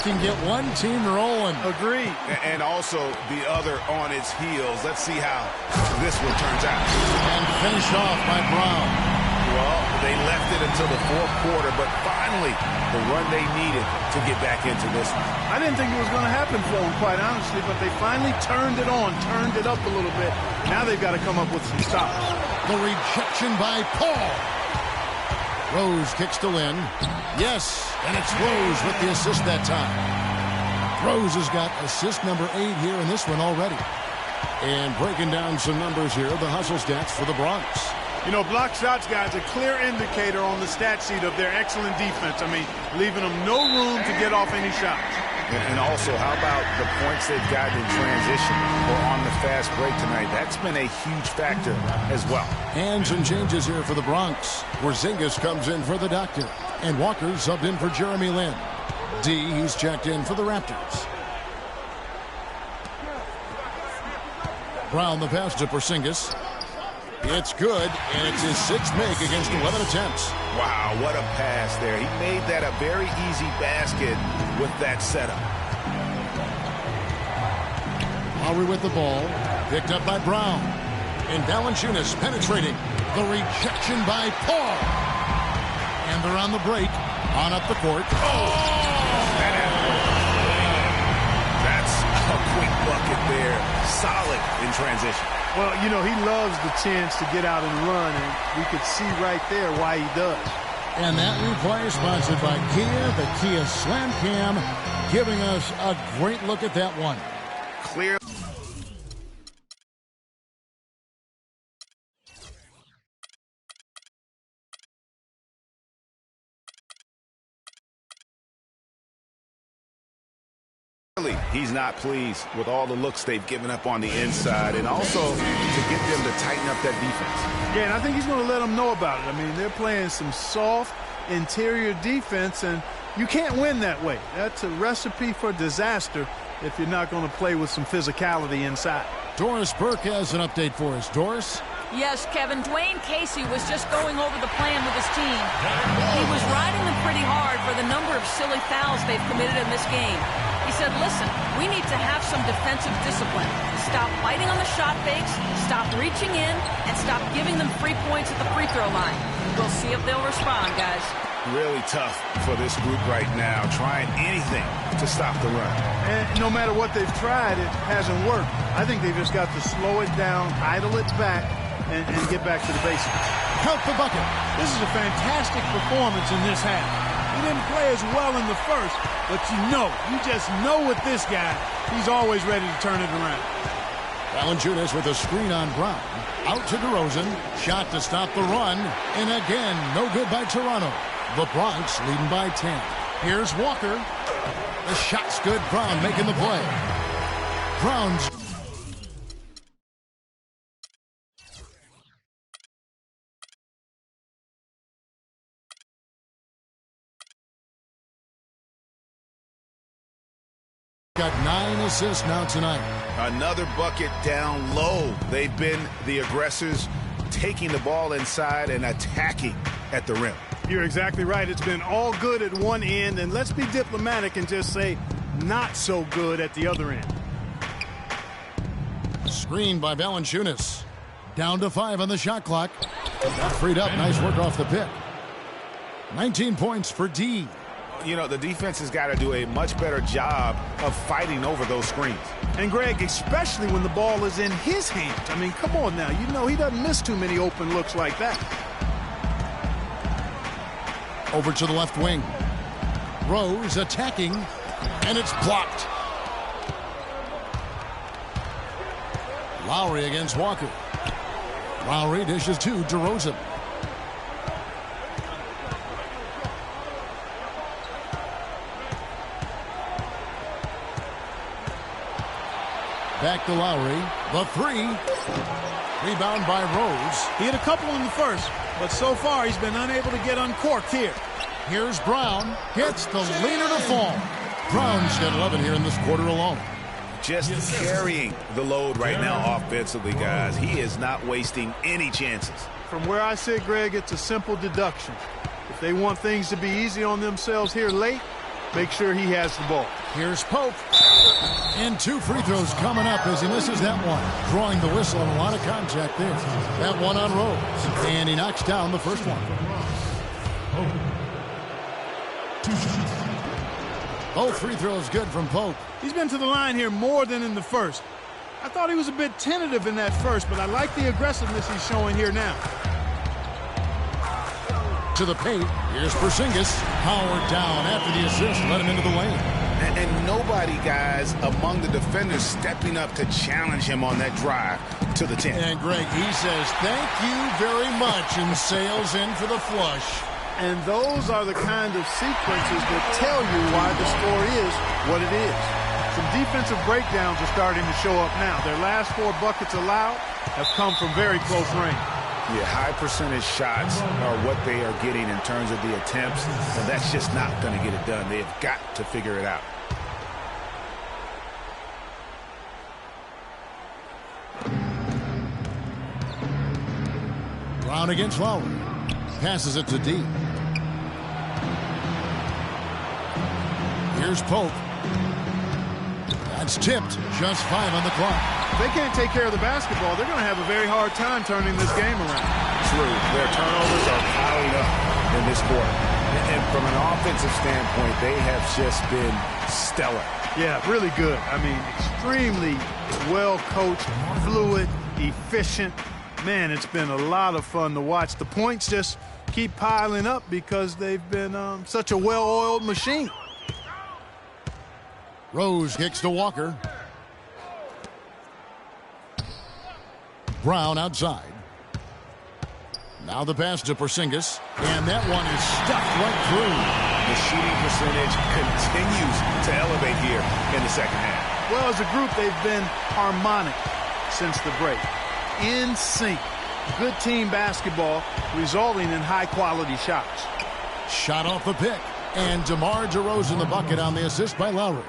can get one team rolling. Agreed. And also the other on its heels. Let's see how this one turns out. And finished off by Brown. Well, they left it until the fourth quarter, but finally the run they needed to get back into this one. I didn't think it was going to happen for them, quite honestly, but they finally turned it on, turned it up a little bit. Now they've got to come up with some stops. The rejection by Paul. Rose kicks to Lynn. Yes, and it's Rose with the assist that time. Rose has got assist number 8 here in this one already. And breaking down some numbers here, the hustle stats for the Bronx. Block shots, guys, a clear indicator on the stat sheet of their excellent defense. I mean, leaving them no room to get off any shots. And also, how about the points they've gotten in transition or on the fast break tonight? That's been a huge factor as well. And some changes here for the Bronx. Porzingis comes in for the Doctor. And Walker subbed in for Jeremy Lin. He's checked in for the Raptors. Brown the pass to Porzingis. It's good, and it's his 6th make against 11 attempts. Wow, what a pass there. He made that a very easy basket with that setup. Lowry with the ball, picked up by Brown. And Valanciunas penetrating. The rejection by Paul. And they're on the break, on up the court. That's a quick bucket there. Solid in transition. Well, he loves the chance to get out and run, and we could see right there why he does. And that replay is sponsored by Kia, the Kia Slam Cam, giving us a great look at that one. Clear. He's not pleased with all the looks they've given up on the inside, and also to get them to tighten up that defense. Yeah, and I think he's going to let them know about it. I mean, they're playing some soft interior defense, and you can't win that way. That's a recipe for disaster if you're not going to play with some physicality inside. Doris Burke has an update for us. Doris? Yes, Kevin. Dwayne Casey was just going over the plan with his team. He was riding them pretty hard for the number of silly fouls they've committed in this game. He said, listen, we need to have some defensive discipline. Stop biting on the shot fakes, stop reaching in, and stop giving them free points at the free throw line. We'll see if they'll respond, guys. Really tough for this group right now, trying anything to stop the run. And no matter what they've tried, it hasn't worked. I think they've just got to slow it down, idle it back, and get back to the basics. Count the bucket. This is a fantastic performance in this half. He didn't play as well in the first, but you just know with this guy, he's always ready to turn it around. Valanciunas with a screen on Brown. Out to DeRozan. Shot to stop the run. And again, no good by Toronto. The Bronx leading by 10. Here's Walker. The shot's good. Brown making the play. Brown's got 9 assists now tonight. Another bucket down low. They've been the aggressors, taking the ball inside and attacking at the rim. You're exactly right. It's been all good at one end, and let's be diplomatic and just say not so good at the other end. Screened by Valanciunas. Down to 5 on the shot clock. Got freed up. Nice work off the pick. 19 points for D. You know, the defense has got to do a much better job of fighting over those screens. And, Greg, especially when the ball is in his hands. I mean, come on now. You know he doesn't miss too many open looks like that. Over to the left wing. Rose attacking, and it's blocked. Lowry against Walker. Lowry dishes to DeRozan. Back to Lowry. The 3. Rebound by Rose. He had a couple in the first, but so far he's been unable to get uncorked here. Here's Brown. Gets the leaner to fall. Brown's got 11 here in this quarter alone. Just carrying the load right now offensively, guys. He is not wasting any chances. From where I sit, Greg, it's a simple deduction. If they want things to be easy on themselves here late, make sure he has the ball. Here's Pope. And 2 free throws coming up as he misses that one. Drawing the whistle and a lot of contact there. That one on Rose. And he knocks down the first one. Both free throws good from Pope. He's been to the line here more than in the first. I thought he was a bit tentative in that first, but I like the aggressiveness he's showing here now. To the paint. Here's Porzingis. Howard down after the assist. Let him into the lane. And nobody, guys, among the defenders stepping up to challenge him on that drive to the 10. And Greg, he says, thank you very much, and sails in for the flush. And those are the kind of sequences that tell you why the score is what it is. Some defensive breakdowns are starting to show up now. Their last 4 buckets allowed have come from very close range. Yeah, high percentage shots are what they are getting in terms of the attempts, and that's just not going to get it done. They've got to figure it out. Brown against Lowry. Passes it to D. Here's Pope. That's tipped. Just 5 on the clock. If they can't take care of the basketball, they're going to have a very hard time turning this game around. True. Their turnovers are piling up in this quarter. And from an offensive standpoint, they have just been stellar. Yeah, really good. I mean, extremely well-coached, fluid, efficient. Man, it's been a lot of fun to watch. The points just keep piling up because they've been such a well-oiled machine. Rose kicks to Walker. Brown outside. Now the pass to Porzingis. And that one is stuffed right through. The shooting percentage continues to elevate here in the second half. Well, as a group, they've been harmonic since the break. In sync. Good team basketball resulting in high-quality shots. Shot off the pick. And DeMar DeRozan the bucket on the assist by Lowry.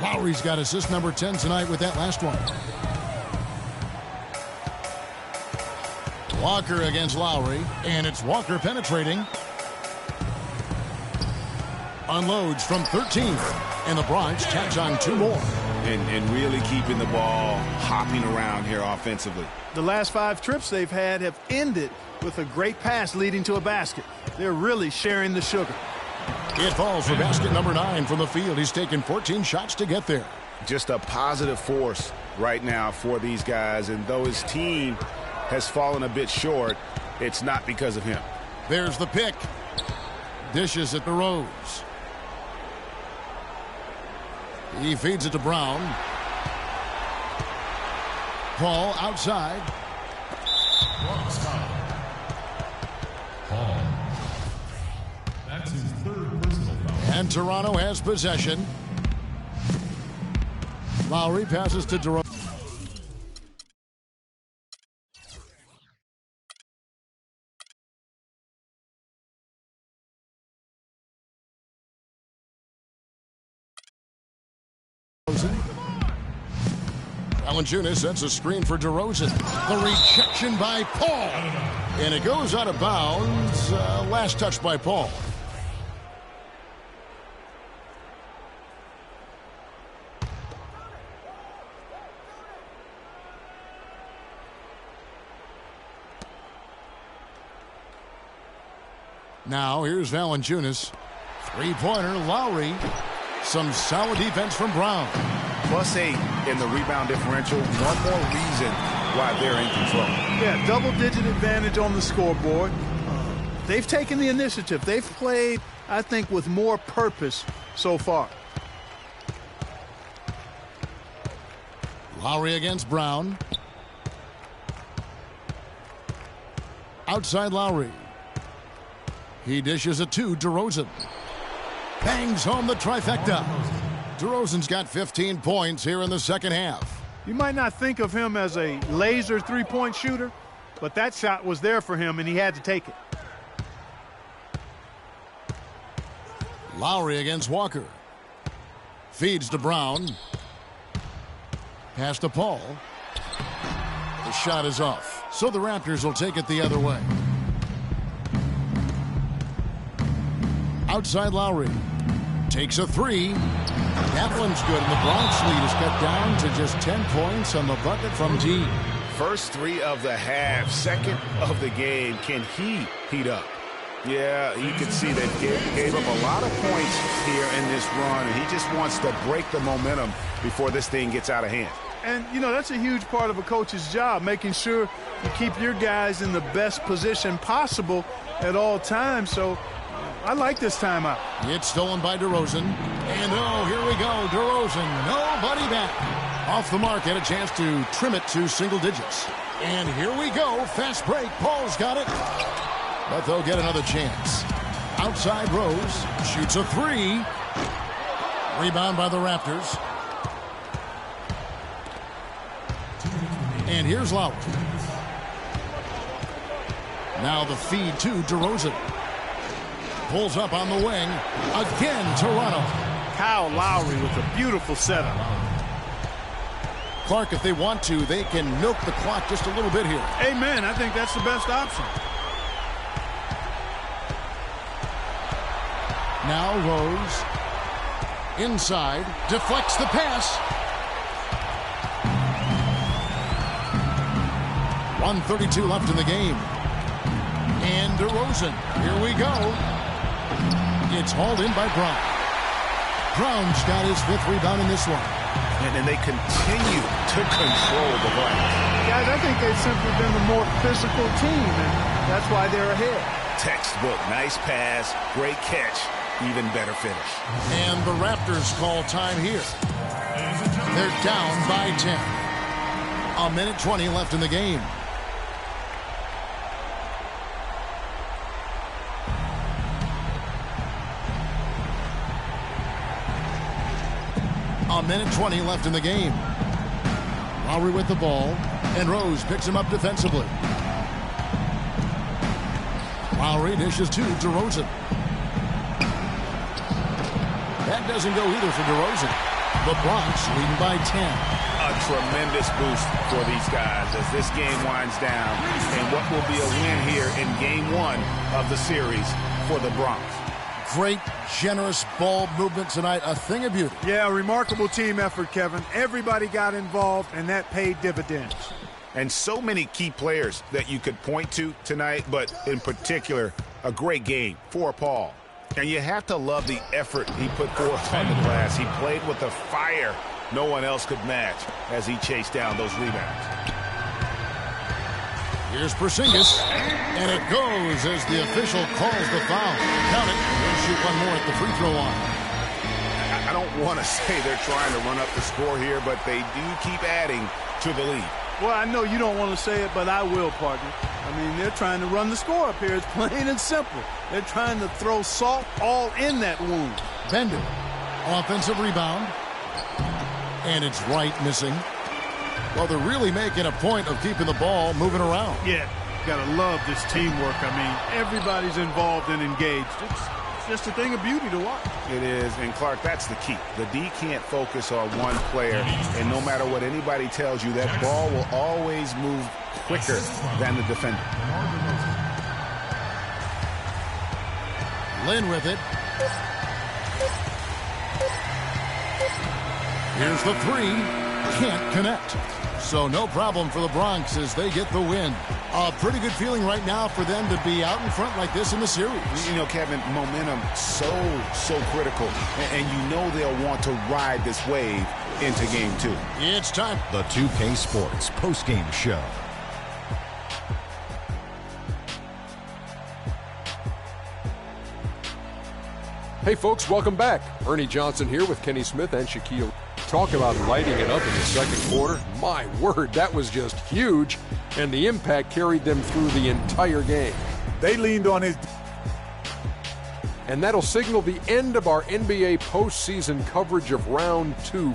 Lowry's got assist number 10 tonight with that last one. Walker against Lowry, and it's Walker penetrating. Unloads from 13, and the Bronx tacks on 2 more. And really keeping the ball hopping around here offensively. The last 5 trips they've had have ended with a great pass leading to a basket. They're really sharing the sugar. It falls for basket number 9 from the field. He's taken 14 shots to get there. Just a positive force right now for these guys, and though his team has fallen a bit short, it's not because of him. There's the pick. Dishes it to Rose. He feeds it to Brown. Paul outside. Paul. That's his 3rd personal foul. And Toronto has possession. Lowry passes to DeRozan. DeRozan. Valanciunas sets a screen for DeRozan. The rejection by Paul. And it goes out of bounds. Last touch by Paul. Now here's Valanciunas. Three-pointer, Lowry. Some solid defense from Brown. +8 in the rebound differential. One more reason why they're in control. Yeah, double-digit advantage on the scoreboard. They've taken the initiative. They've played, I think, with more purpose so far. Lowry against Brown. Outside Lowry. He dishes it to DeRozan. Bangs home the trifecta. DeRozan's got 15 points here in the second half. You might not think of him as a laser three-point shooter, but that shot was there for him, and he had to take it. Lowry against Walker. Feeds to Brown. Pass to Paul. The shot is off, so the Raptors will take it the other way. Outside Lowry. Takes a three. That one's good, and the Bronx lead is cut down to just 10 points on the bucket from D. First three of the half, second of the game. Can he heat up? Yeah, you can see they gave up a lot of points here in this run, and he just wants to break the momentum before this thing gets out of hand. And, you know, that's a huge part of a coach's job, making sure you keep your guys in the best position possible at all times. So I like this timeout. It's stolen by DeRozan. And, oh, here we go. DeRozan, nobody back. Off the mark, had a chance to trim it to single digits. And here we go. Fast break. Paul's got it. But they'll get another chance. Outside Rose. Shoots a three. Rebound by the Raptors. And here's Lowry. Now the feed to DeRozan. Pulls up on the wing. Again, Toronto. Kyle Lowry with a beautiful setup. Clark, if they want to, they can milk the clock just a little bit here. Amen. I think that's the best option. Now Rose. Inside. Deflects the pass. 1:32 left in the game. And DeRozan. Here we go. It's hauled in by Brown. Brown's got his 5th rebound in this one. And they continue to control the ball. Guys, I think they've simply been the more physical team, and that's why they're ahead. Textbook. Nice pass. Great catch. Even better finish. And the Raptors call time here. They're down by 10. 1:20 left in the game. A minute 20 left in the game. Lowry with the ball, and Rose picks him up defensively. Lowry dishes to DeRozan. That doesn't go either for DeRozan. The Bronx leading by 10. A tremendous boost for these guys as this game winds down, and what will be a win here in Game 1 of the series for the Bronx. Great, generous ball movement tonight. A thing of beauty. Yeah, remarkable team effort, Kevin. Everybody got involved, and that paid dividends. And so many key players that you could point to tonight, but in particular, a great game for Paul. And you have to love the effort he put forth on the glass. He played with a fire no one else could match as he chased down those rebounds. Here's Porzingis, and it goes as the official calls the foul. Count it. He'll shoot one more at the free throw line. I don't want to say they're trying to run up the score here, but they do keep adding to the lead. Well, I know you don't want to say it, but I will, partner. I mean, they're trying to run the score up here. It's plain and simple. They're trying to throw salt all in that wound. Bender, offensive rebound, and it's right missing. Well, they're really making a point of keeping the ball moving around. Yeah, gotta love this teamwork. I mean, everybody's involved and engaged. just a thing of beauty to watch. It is, and Clark, that's the key. The D can't focus on one player, and no matter what anybody tells you, that ball will always move quicker than the defender. Lynn with it. Here's the three. Can't connect. So no problem for the Bronx as they get the win. A pretty good feeling right now for them to be out in front like this in the series. You know, Kevin, momentum so critical. And you know they'll want to ride this wave into game 2. It's time. The 2K Sports postgame show. Hey folks, welcome back. Ernie Johnson here with Kenny Smith and Shaquille. Talk about lighting it up in the second quarter. My word, that was just huge, and the impact carried them through the entire game. They leaned on his... And that'll signal the end of our NBA postseason coverage of round 2.